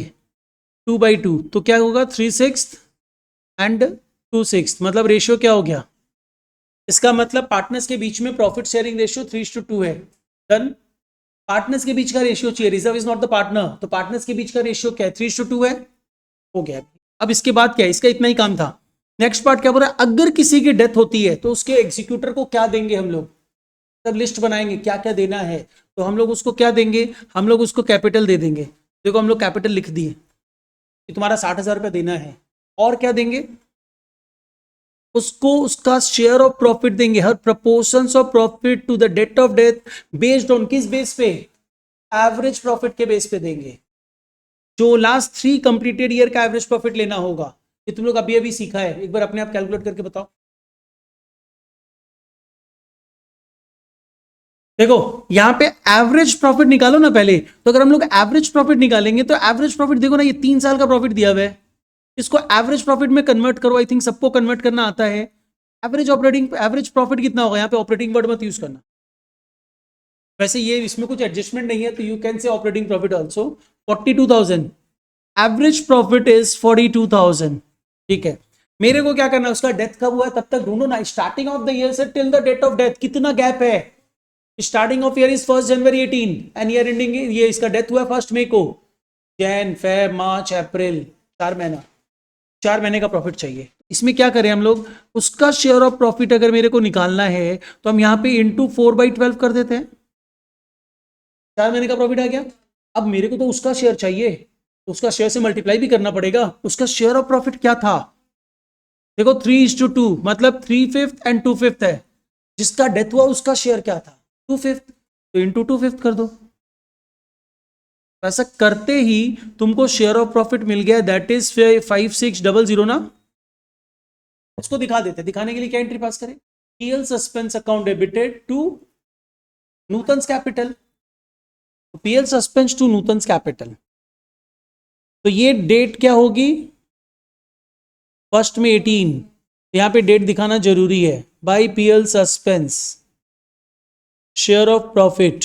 2/2, तो क्या होगा? 3/6 एंड 2/6, मतलब रेशियो क्या हो गया? इसका मतलब पार्टनर्स के बीच में प्रॉफिट शेयरिंग रेशियो 3:2 है। डन। पार्टनर्स के बीच का रेशियो चाहिए, reserve is not the partner, तो पार्टनर्स के बीच का रेशियो क्या है? 3:2 है, हो गया। अब इसके बाद क्या है? इसका इतना ही काम था। नेक्स्ट पार्ट क्या बोल रहा है? अगर किसी की डेथ होती है तो उसके एग्जीक्यूटर को क्या देंगे हम लोग? तब लिस्ट बनाएंगे क्या क्या देना है, तो हम लोग उसको क्या देंगे? हम लोग उसको कैपिटल दे देंगे। देखो हम लोग कैपिटल लिख दिए कि तुम्हारा 60,000 रुपया देना है। और क्या देंगे? उसको उसका शेयर ऑफ प्रॉफिट देंगे, हर proportions of profit to the date of death based on किस बेस पे? एवरेज प्रॉफिट के बेस पे देंगे। जो लास्ट 3 कंप्लीटेड ईयर का एवरेज प्रॉफिट लेना होगा, ये तुम लोग अभी अभी सीखा है, एक बार अपने आप कैलकुलेट करके बताओ। देखो यहां पे एवरेज प्रॉफिट निकालो ना पहले, तो अगर हम लोग एवरेज प्रॉफिट निकालेंगे तो एवरेज प्रॉफिट देखो ना, ये 3 साल का प्रॉफिट दिया हुआ है, इसको एवरेज प्रॉफिट में कन्वर्ट करो। आई थिंक सबको कन्वर्ट करना आता है। एवरेज प्रॉफिट कितना होगा? यहाँ पे ऑपरेटिंग वर्ड मत यूज करना, वैसे ये इसमें कुछ एडजस्टमेंट नहीं है, तो you can say operating profit also 42,000, average profit is 42,000। ठीक है, मेरे को क्या करना है, उसका डेथ कब हुआ है तब तक ढूंढो ना, स्टार्टिंग ऑफ द ईयर से till the date of death कितना गैप है। Starting of year is 1 January 18 and year ending, ये इसका डेथ हुआ है 1 मई को। जैन, फेब, मार्च, अप्रैल, 4 महीना, 4 महीने का प्रॉफिट चाहिए। इसमें क्या करें हम लोग, उसका शेयर ऑफ प्रॉफिट अगर मेरे को निकालना है तो हम यहाँ पे इंटू 4/12 कर देते हैं, 4 महीने का प्रॉफिट आ गया। अब मेरे को तो उसका शेयर चाहिए, तो उसका शेयर से मल्टीप्लाई भी करना पड़ेगा। उसका शेयर ऑफ प्रॉफिट क्या था, देखो 3:2, मतलब 3/5 एंड 2/5 है। जिसका डेथ हुआ उसका शेयर क्या था, 2/5, तो इंटू 2/5 कर दो। ऐसा करते ही तुमको शेयर ऑफ प्रॉफिट मिल गया, दैट इज 5600 ना। उसको दिखा देते, दिखाने के लिए क्या एंट्री पास करें, PL suspense account debited to Nutan capital, PL suspense to Nutan capital. तो ये डेट क्या होगी, 1 में 18, यहां पे डेट दिखाना जरूरी है। By PL suspense share of profit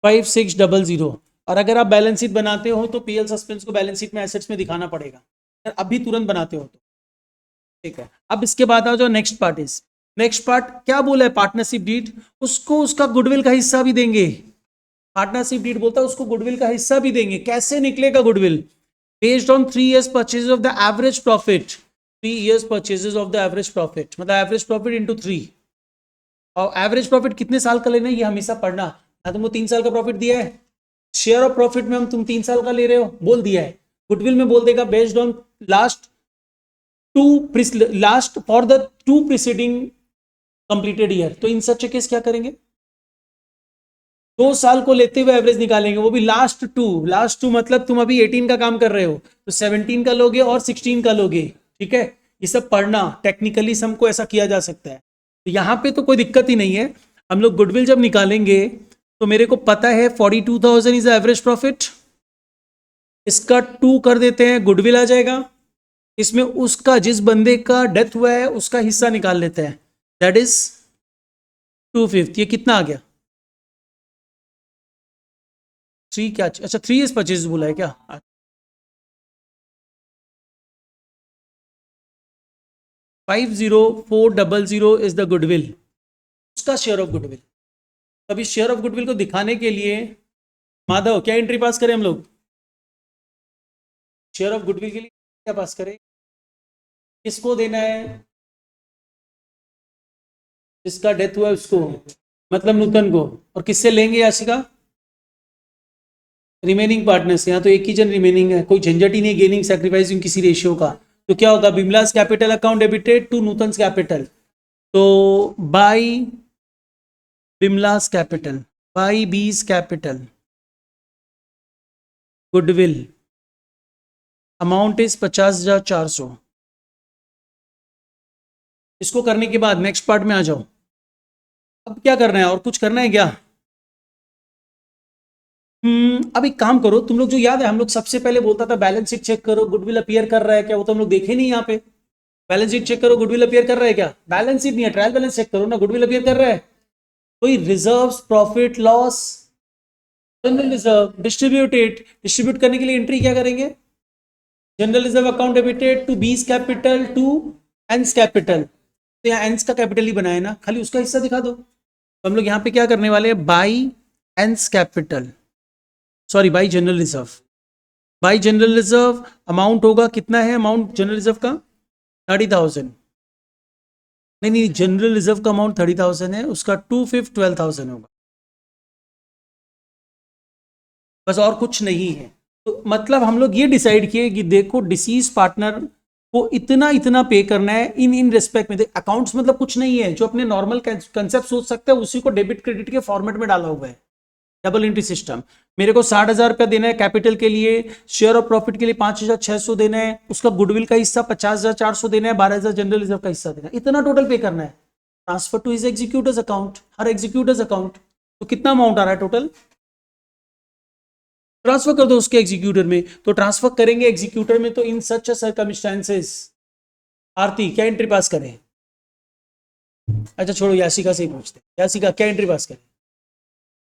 5600, और अगर आप बैलेंस शीट बनाते हो तो पीएल सस्पेंस को बैलेंस शीट में एसेट्स में दिखाना पड़ेगा, अगर अभी तुरंत बनाते हो तो। ठीक है, अब इसके बाद आ जाओ next part. Is next part क्या बोला है, पार्टनरशिप डीड, उसको उसका गुडविल का हिस्सा भी देंगे। पार्टनरशिप डीड बोलता है उसको गुडविल का हिस्सा भी देंगे। कैसे निकलेगा goodwill, based on 3 years purchase of the average profit, 3 years purchases of the average profit, मतलब एवरेज प्रॉफिट इंटू 3। और एवरेज प्रॉफिट कितने साल का लेना है ये हमेशा पढ़ना, ना तुमको 3 साल का प्रॉफिट दिया है, शेयर ऑफ प्रॉफिट में हम तुम 3 साल का ले रहे हो बोल दिया है, गुडविल में बोल देगा based on last for the 2 preceding completed year. तो इन सच केस क्या करेंगे, 2 साल को लेते हुए एवरेज निकालेंगे, वो भी लास्ट टू मतलब तुम अभी 18 का काम कर रहे हो तो 17 का लोगे और 16 का लोगे। ठीक है, ये सब पढ़ना, टेक्निकली हमको ऐसा किया जा सकता है। तो यहाँ पे तो कोई दिक्कत ही नहीं है। हम लोग गुडविल जब निकालेंगे तो मेरे को पता है 42,000 इज एवरेज प्रॉफिट, इसका 2 कर देते हैं, गुडविल आ जाएगा। इसमें उसका जिस बंदे का डेथ हुआ है उसका हिस्सा निकाल लेते हैं, दैट इज 2/5। ये कितना आ गया, 3 क्या, अच्छा 3 years परचेज बोला है क्या, 50400 इज द गुडविल, उसका शेयर ऑफ गुडविल। तभी शेयर ऑफ गुडविल को दिखाने के लिए माधव क्या एंट्री पास करें हम लोग, शेयर ऑफ गुडविल के लिए क्या पास करें, किसको देना है, जिसका डेथ हुआ है उसको, मतलब नूतन को, और किससे लेंगे याशिका, रिमेनिंग पार्टनर्स। यहाँ तो एक ही जन रिमेनिंग है, कोई झंझट ही नहीं, गेनिंग सैक्रिफाइसिंग किसी रेशियो का। तो क्या होगा, Bimla's capital account debited to Nutan capital, तो by Bimla's capital, by B's capital, goodwill amount is 50,400। इसको करने के बाद नेक्स्ट पार्ट में आ जाओ। अब क्या करना है, और कुछ करना है क्या, अब एक काम करो, तुम लोग जो याद है हम लोग सबसे पहले बोलता था बैलेंस शीट चेक करो गुडविल अपीयर कर रहा है क्या, वो तो हम लोग देखे नहीं यहाँ पे। बैलेंस शीट चेक करो गुडविल अपीयर कर रहा है क्या, बैलेंस शीट नहीं है, ट्रायल बैलेंस चेक करो ना, गुडविल अपीयर कर रहा है। कोई reserves, profit loss, general reserve, distribute करने के लिए एंट्री क्या करेंगे, general reserve account debited to B's capital to N's capital. तो यहाँ एंस का कैपिटल ही बनाया ना, खाली उसका हिस्सा दिखा दो। तो हम लोग यहाँ पे क्या करने वाले हैं, by N's capital, sorry by general reserve. By general reserve amount होगा, कितना है अमाउंट जनरल रिजर्व का, 30,000। नहीं, जनरल रिजर्व का अमाउंट 30,000 है, उसका 2/5 12,000 होगा, बस और कुछ नहीं है। तो मतलब हम लोग ये डिसाइड किए कि देखो डिसीज पार्टनर को इतना इतना पे करना है इन रिस्पेक्ट में। अकाउंट्स मतलब कुछ नहीं है, जो अपने नॉर्मल कंसेप्ट सोच सकते हैं उसी को डेबिट क्रेडिट के फॉर्मेट में डाला हुआ है, डबल एंट्री सिस्टम। मेरे को 60,000 रुपया देना है कैपिटल के लिए, शेयर ऑफ प्रॉफिट के लिए 5,600 देना है, उसका गुडविल का हिस्सा 50,400 देना है, 12,000 जनरल रिजर्व का हिस्सा देना है, इतना टोटल पे करना है। Transfer to his executors account, हर एग्जीक्यूटर्स अकाउंट। तो कितना अमाउंट आ रहा है टोटल, ट्रांसफर कर दो उसके एग्जीक्यूटर में। तो ट्रांसफर करेंगे एग्जीक्यूटर में, तो इन सच सर्कमस्टेंसेस आरती क्या एंट्री पास करें, अच्छा छोड़ो याशिका से ही पूछते हैं, याशिका क्या एंट्री पास करें,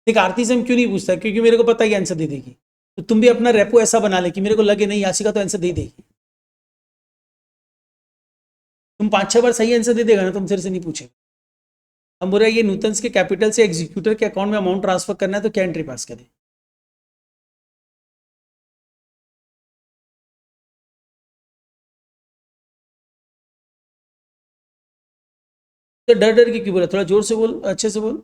देख आरती से हम क्यों नहीं पूछता, क्योंकि मेरे को पता है आंसर दे देगी। तो तुम भी अपना रेपो ऐसा बना ले कि मेरे को लगे नहीं याशिका तो आंसर दे देगी। तुम 5-6 बार सही आंसर दे देगा ना, तुम सिर से नहीं पूछेगा। हम बोल रहे हैं ये नूतन के कैपिटल से एग्जीक्यूटर के अकाउंट में अमाउंट ट्रांसफर करना है, तो क्या एंट्री पास करें? तो डर डर के क्यों बोला, थोड़ा जोर से बोल, अच्छे से बोल।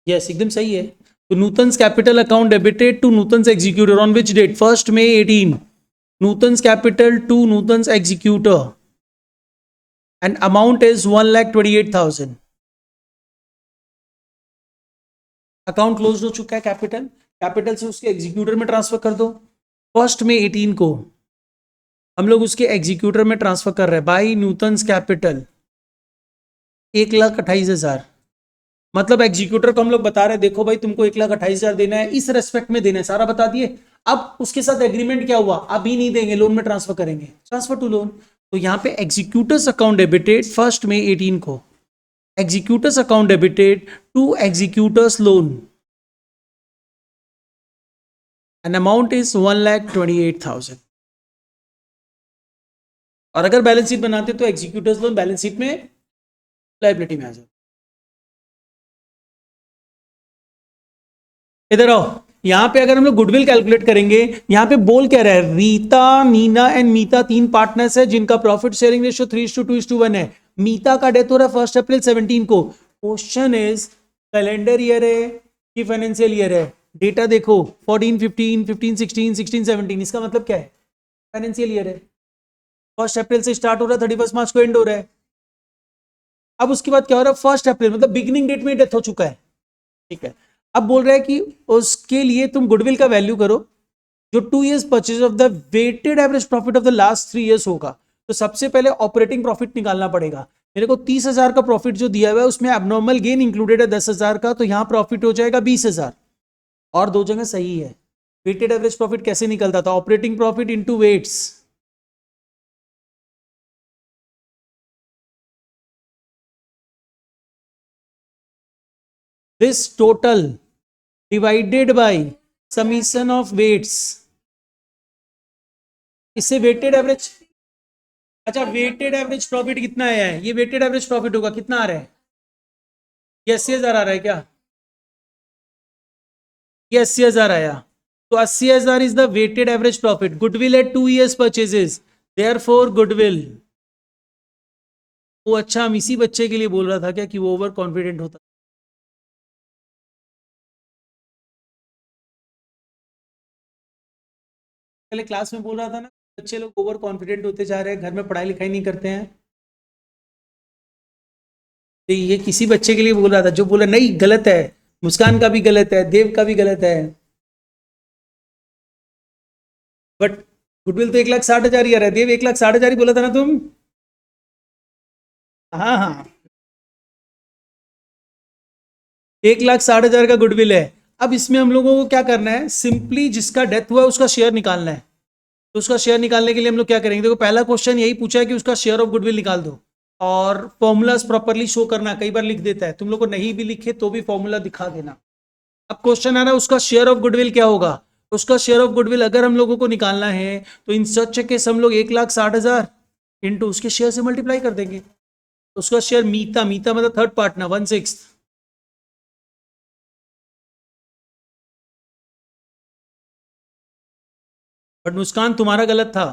यस एकदम सही है। तो Nutan capital account debited to Nutan executor on which date? 1 May 18। Nutan capital to Nutan executor and amount is 1,28,000। Account close हो चुका है, कैपिटल कैपिटल से उसके एग्जीक्यूटर में ट्रांसफर कर दो। 1 May 18 को हम लोग उसके एग्जीक्यूटर में ट्रांसफर कर रहे हैं बाई नूतन कैपिटल 1,28,000। मतलब एग्जीक्यूटर को हम लोग बता रहे हैं देखो भाई तुमको 1,28,000 देना है, इस रेस्पेक्ट में देना है, सारा बता दिए। अब उसके साथ एग्रीमेंट क्या हुआ, अभी नहीं देंगे, लोन में ट्रांसफर करेंगे, ट्रांसफर टू लोन। तो यहां पे एग्जीक्यूटर्स अकाउंट डेबिटेड 1 May 18 को, executors account debited to executors loan and amount is 1,28,000। और अगर बैलेंस शीट बनाते तो एग्जीक्यूटर्स लोन बैलेंस शीट में लायबिलिटी में आ जाता। इधर आओ, यहां पे अगर हम लोग गुडविल कैलकुलेट करेंगे, यहां पे बोल क्या रहा है, रीता नीना एंड मीता 3 पार्टनर्स है जिनका प्रॉफिट शेयरिंग रेशियो 3:2:1 है। मीता का डेथ हो रहा है 1 April 17 को। क्वेश्चन इज कैलेंडर ईयर है कि फाइनेंशियल ईयर है? डेटा देखो 14, 15, 15, 16, 16, 17, इसका मतलब क्या है, फाइनेंशियल ईयर है। 1 April से स्टार्ट हो रहा है, 31 March को एंड हो रहा है। अब उसके बाद क्या हो रहा है, 1 April मतलब बिगिनिंग डेट में डेथ हो चुका है, ठीक है। अब बोल रहा है कि उसके लिए तुम गुडविल का वैल्यू करो जो 2 years purchase of the weighted average profit of the last 3 years होगा। तो सबसे पहले ऑपरेटिंग प्रॉफिट निकालना पड़ेगा। मेरे को 30,000 का प्रॉफिट जो दिया हुआ है उसमें एबनॉर्मल गेन इंक्लूडेड है 10,000 का, तो यहां प्रॉफिट हो जाएगा 20,000। और दो जगह सही है। वेटेड एवरेज प्रॉफिट कैसे निकलता था, operating profit into weights. This total divided by summation of weights. इससे वेटेड एवरेज, अच्छा वेटेड एवरेज प्रॉफिट कितना आया है, ये वेटेड एवरेज प्रॉफिट होगा, कितना आ रहा है, ये 80,000 आ रहा है क्या, ये 80,000 आया। तो 80,000 is the weighted average profit. Goodwill at 2 years purchases, therefore goodwill. वो अच्छा, हम इसी बच्चे के लिए बोल रहा था क्या कि वो ओवर कॉन्फिडेंट होता। पहले क्लास में बोल रहा था ना, बच्चे लोग ओवर कॉन्फिडेंट होते जा रहे हैं, घर में पढ़ाई लिखाई नहीं करते हैं। तो ये किसी बच्चे के लिए बोल रहा था जो बोला नहीं गलत है, मुस्कान का भी गलत है, देव का भी गलत है, बट गुडविल तो 1,60,000 ही आ रहा है। देव 1,60,000 ही बोला था ना तुम? हाँ हाँ, 1,60,000 का गुडविल है। अब इसमें हम लोगों को क्या करना है, सिंपली जिसका डेथ हुआ है उसका शेयर निकालना है। तो उसका शेयर निकालने के लिए हम लोग क्या करेंगे, देखो पहला क्वेश्चन यही पूछा है कि उसका शेयर ऑफ गुडविल निकाल दो, और फॉर्मूलाज प्रॉपरली शो करना। कई बार लिख देता है, तुम लोग को नहीं भी लिखे तो भी फॉर्मूला दिखा देना। अब क्वेश्चन आ रहा है उसका शेयर ऑफ गुडविल क्या होगा। उसका शेयर ऑफ गुडविल अगर हम लोगों को निकालना है तो इन सच केस हम लोग 1,60,000 इंटू उसके शेयर से मल्टीप्लाई कर देंगे। तो उसका शेयर मीता, मीता मतलब थर्ड पार्टनर 1/6। बट मुस्कान तुम्हारा गलत था।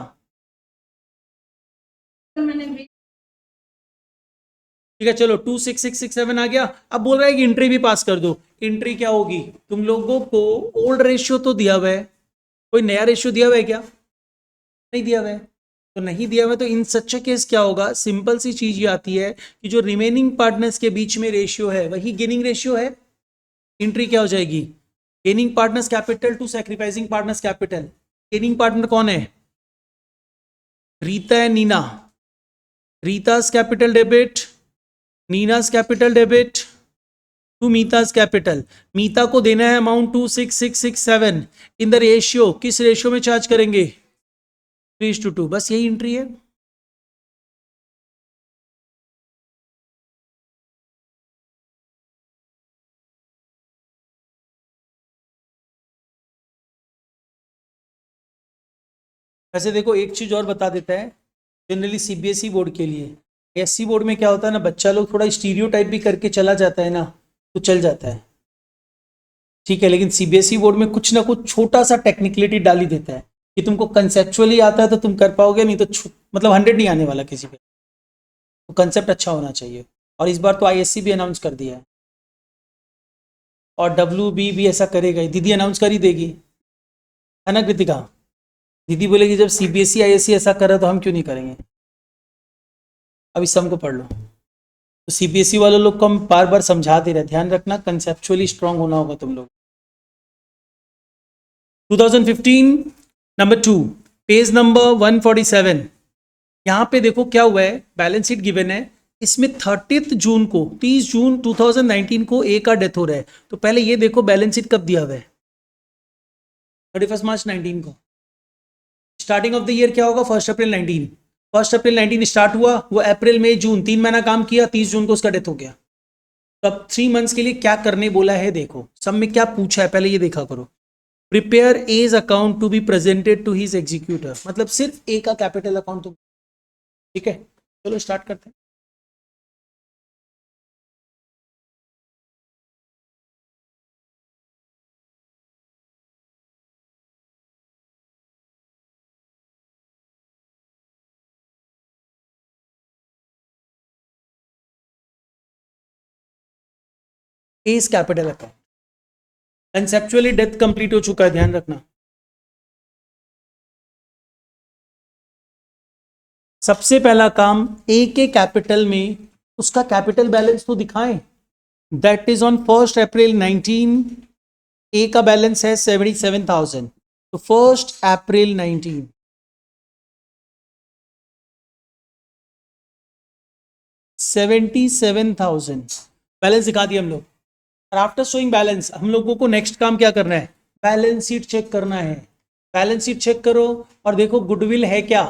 ठीक है चलो 26667 आ गया। अब बोल रहा है कि इंट्री भी पास कर दो। इंट्री क्या होगी, तुम लोगों को ओल्ड रेशियो तो दिया हुआ है, कोई नया रेशियो दिया हुआ है क्या, नहीं दिया हुआ है। तो नहीं दिया हुआ है, तो इन सच केस क्या होगा, सिंपल सी चीज ये आती है कि जो रिमेनिंग पार्टनर्स के बीच में रेशियो है वही गेनिंग रेशियो है। इंट्री क्या हो जाएगी, gaining partners capital to sacrificing partners capital. Gaining partner कौन है, रीता है Nina. Rita's capital debit, Nina's capital debit to Mita's capital. Mita को देना है अमाउंट 26667 इन द रेशियो, किस रेशियो में चार्ज करेंगे, 3:2। बस यही एंट्री है। वैसे देखो एक चीज और बता देता है, जनरली सीबीएसई बोर्ड के लिए, एससी बोर्ड में क्या होता है ना, बच्चा लोग थोड़ा स्टीरियोटाइप भी करके चला जाता है ना, तो चल जाता है, ठीक है। लेकिन सीबीएसई बोर्ड में कुछ ना कुछ छोटा सा टेक्निकलिटी डाल ही देता है कि तुमको कंसेप्चुअली आता है तो तुम कर पाओगे, नहीं तो मतलब 100 नहीं आने वाला किसी पे, तो कंसेप्ट अच्छा होना चाहिए। और इस बार तो आईएससी भी अनाउंस कर दिया है, और डब्ल्यू बी भी ऐसा करेगा ही, दीदी अनाउंस कर ही देगी, है ना कृतिका? दीदी बोलेगी जब सीबीएसई आईएससी ऐसा कर रहा है तो हम क्यों नहीं करेंगे। अब इस सम को पढ़ लो। तो सीबीएसई वाले लोग को हम बार बार समझाते रहे, ध्यान रखना कंसेप्चुअली स्ट्रांग होना होगा तुम लोग। 2015 नंबर 2, पेज नंबर 147। यहाँ पे देखो क्या हुआ है, बैलेंस शीट गिवन है, इसमें 30 जून को, 30 जून 2019 को ए का डेथ हो रहा है। तो पहले ये देखो बैलेंस शीट कब दिया हुआ है, 31 मार्च 19 को। स्टार्टिंग ऑफ द ईयर क्या होगा, 1 अप्रैल 19। 1 अप्रैल 19 स्टार्ट हुआ, वो अप्रैल मई जून 3 महीना काम किया, 30 जून को उसका डेथ हो गया। तो अब 3 मंथ्स के लिए क्या करने बोला है, देखो सब में क्या पूछा है पहले ये देखा करो। Prepare as account to be presented to his executor, मतलब सिर्फ ए का कैपिटल अकाउंट तुम, ठीक है। चलो स्टार्ट करते हैं। As capital account, conceptually death complete हो चुका है, ध्यान रखना। सबसे पहला काम ए के कैपिटल में उसका कैपिटल बैलेंस तो दिखाएं। दैट इज ऑन 1 अप्रैल 19 ए का बैलेंस है 77,000। तो 1 अप्रैल 19 77,000 बैलेंस दिखा दिया हम लोग। और आफ्टर शोइंग बैलेंस हम लोगों को नेक्स्ट काम क्या करना है, बैलेंस शीट चेक करना है। बैलेंस शीट चेक करो और देखो गुडविल है क्या,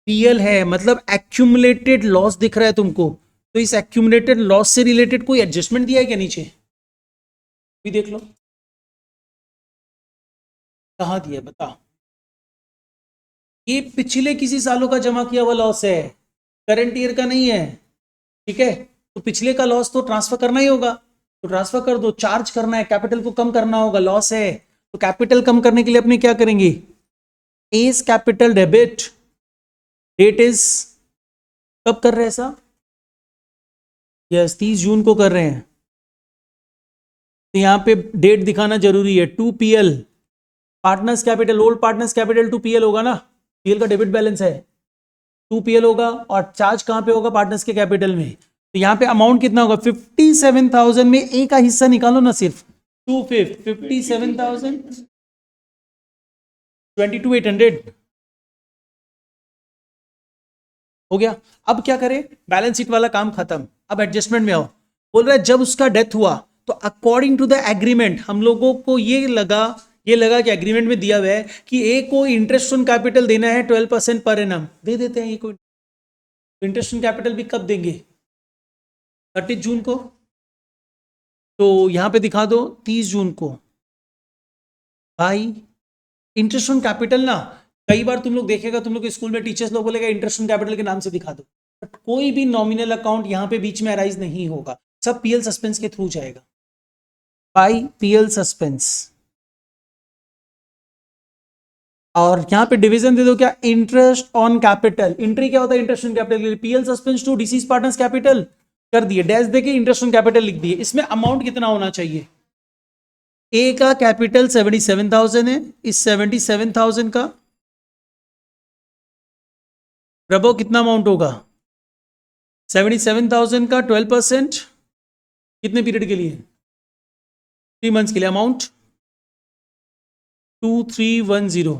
पीएल है, मतलब एक्यूमुलेटेड लॉस दिख रहा है तुमको। तो इस एक्यूमुलेटेड लॉस से रिलेटेड कोई एडजस्टमेंट दिया है क्या नीचे, भी देख लो कहां दिया है, बता। ये पिछले किसी सालों का जमा किया हुआ लॉस है, करंट ईयर का नहीं है, ठीक है। तो पिछले का लॉस तो ट्रांसफर करना ही होगा, तो ट्रांसफर कर दो। चार्ज करना है, कैपिटल को कम करना होगा, लॉस है तो कैपिटल कम करने के लिए अपने क्या करेंगे, as capital debit, date is, कब कर रहे हैं ऐसा, यस 30 जून को कर रहे हैं। तो यहां पे डेट दिखाना जरूरी है, 2PL partners capital, old partners capital 2PL होगा ना, पीएल का डेबिट बैलेंस है, 2PL होगा। और चार्ज कहां पे होगा, पार्टनर्स के कैपिटल में। तो यहां पे अमाउंट कितना होगा, 57,000 में ए का हिस्सा निकालो ना, सिर्फ 2/5, 57,000 22,800 हो गया। अब क्या करें, बैलेंस शीट वाला काम खत्म, अब एडजस्टमेंट में आओ। बोल रहा है जब उसका डेथ हुआ तो अकॉर्डिंग टू द एग्रीमेंट हम लोगों को ये लगा कि एग्रीमेंट में दिया हुआ है कि ए को इंटरेस्ट ऑन कैपिटल देना है 12% पर एनम, दे देते हैं। ये को इंटरेस्ट ऑन कैपिटल भी कब देंगे, 30 जून को। तो यहां पे दिखा दो 30 जून को। भाई इंटरेस्ट ऑन कैपिटल ना, कई बार तुम लोग देखेगा, तुम लोग स्कूल में टीचर्स लोग बोलेगा इंटरेस्ट ऑन कैपिटल के नाम से दिखा दो, बट कोई भी नॉमिनल अकाउंट यहां पे बीच में अराइज नहीं होगा, सब पीएल सस्पेंस के थ्रू जाएगा, बाई पीएल सस्पेंस। और यहां पे डिवीजन दे दो क्या, इंटरेस्ट ऑन कैपिटल, एंट्री क्या होता है interest on capital, PL suspense to deceased partners capital कर दिए, डैश देके इंटरेस्ट ऑन कैपिटल लिख दिए। इसमें अमाउंट कितना होना चाहिए, ए का कैपिटल 77,000 है, इस 77,000 का प्रभो कितना अमाउंट होगा, 77,000 का 12%, कितने पीरियड के लिए, 3 मंथ्स के लिए, अमाउंट 2310,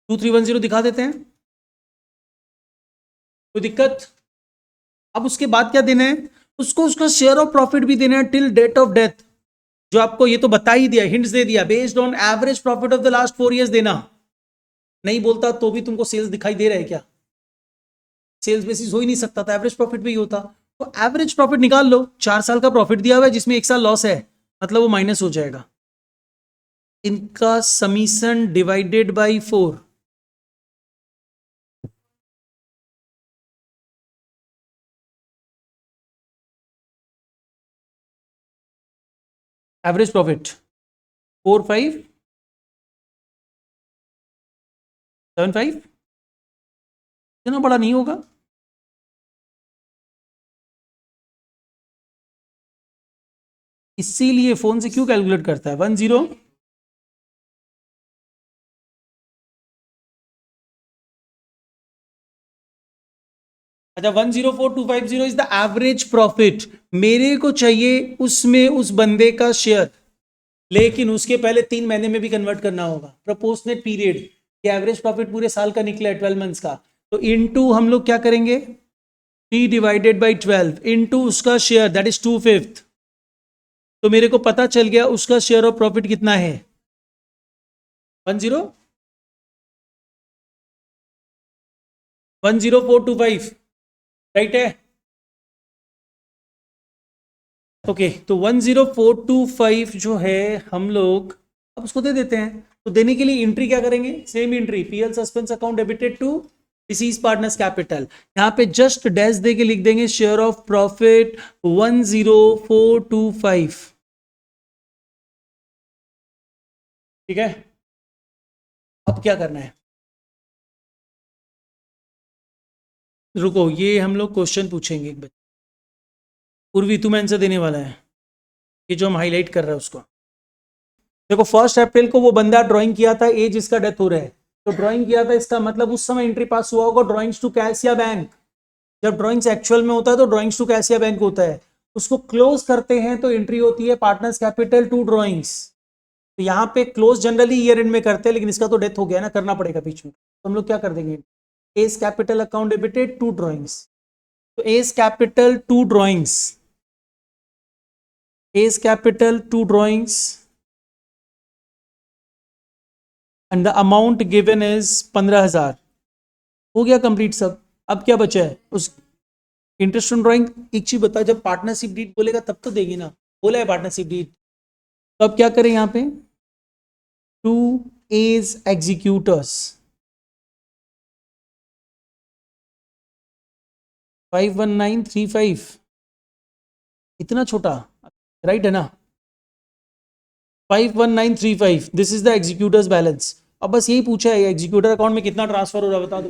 2310 दिखा देते हैं, कोई दिक्कत। अब उसके बाद क्या देना है उसको, उसका शेयर ऑफ प्रॉफिट भी देना है टिल डेट ऑफ डेथ, जो आपको ये तो बता ही दिया, हिंट्स दे दिया, based on average profit of the last 4 years देना। नहीं बोलता तो भी तुमको सेल्स दिखाई दे रहा है क्या, सेल्स बेसिस हो ही नहीं सकता था, एवरेज प्रॉफिट भी होता। तो एवरेज प्रॉफिट निकाल लो, 4 साल का प्रॉफिट दिया हुआ है जिसमें 1 साल लॉस है, मतलब वो माइनस हो जाएगा। इनका summation divided by 4, average profit 4575, इतना बड़ा नहीं होगा। इसीलिए फोन से क्यों कैलकुलेट करता है 10, अच्छा 104250 इज द एवरेज प्रॉफिट। मेरे को चाहिए उसमें उस बंदे का शेयर, लेकिन उसके पहले 3 महीने में भी कन्वर्ट करना होगा। प्रोपोर्शनेट पीरियड, ये एवरेज प्रॉफिट पूरे साल का निकला है 12 मंथ्स का, तो इनटू हम लोग क्या करेंगे, T डिवाइडेड बाई 12 इनटू उसका शेयर दैट इज 2/5। तो मेरे को पता चल गया उसका शेयर ऑफ प्रॉफिट कितना है 10425, राइट है। ओके तो 10425 जो है हम लोग अब उसको दे देते हैं। तो देने के लिए एंट्री क्या करेंगे, same entry, PL suspense account debited to deceased partners capital. यहां पे जस्ट डैश दे के लिख देंगे शेयर ऑफ प्रॉफिट 10425, ठीक है। अब क्या करना है, रुको ये हम लोग क्वेश्चन पूछेंगे एक बच्चे, पूर्वी तुम्हें आंसर देने वाला है, ये जो हम हाईलाइट कर रहे हैं उसको। देखो 1 अप्रैल को वो बंदा ड्राइंग किया था, एज इसका डेथ हो रहा है, तो ड्राइंग किया था, इसका मतलब उस समय एंट्री पास हुआ होगा ड्राइंग्स टू कैश या बैंक। जब ड्राइंग्स एक्चुअल में होता है तो ड्राइंग्स टू कैश या बैंक होता है। उसको क्लोज करते हैं तो एंट्री होती है पार्टनर्स कैपिटल टू ड्राइंग्स। तो यहाँ पे क्लोज जनरली ईयर एंड में करते हैं, लेकिन इसका तो डेथ हो गया ना, करना पड़ेगा बीच में, तो हम लोग क्या कर देंगे, as capital account debited to drawings. तो as capital to drawings, as capital to drawings and the amount given is 15,000। हो गया कंप्लीट सब। अब क्या बचा है, उस इंटरेस्ट ऑन ड्राइंग। एक चीज बता, जब पार्टनरशिप डीड बोलेगा तब तो देगी ना, बोला है पार्टनरशिप डीड, तो अब क्या करें यहाँ पे, टू एज एग्जीक्यूटर्स 51935, इतना छोटा, राइट है ना, 51935, this is the executors balance. अब बस यही पूछा है एग्जीक्यूटर अकाउंट में कितना ट्रांसफर हो रहा है बता दो।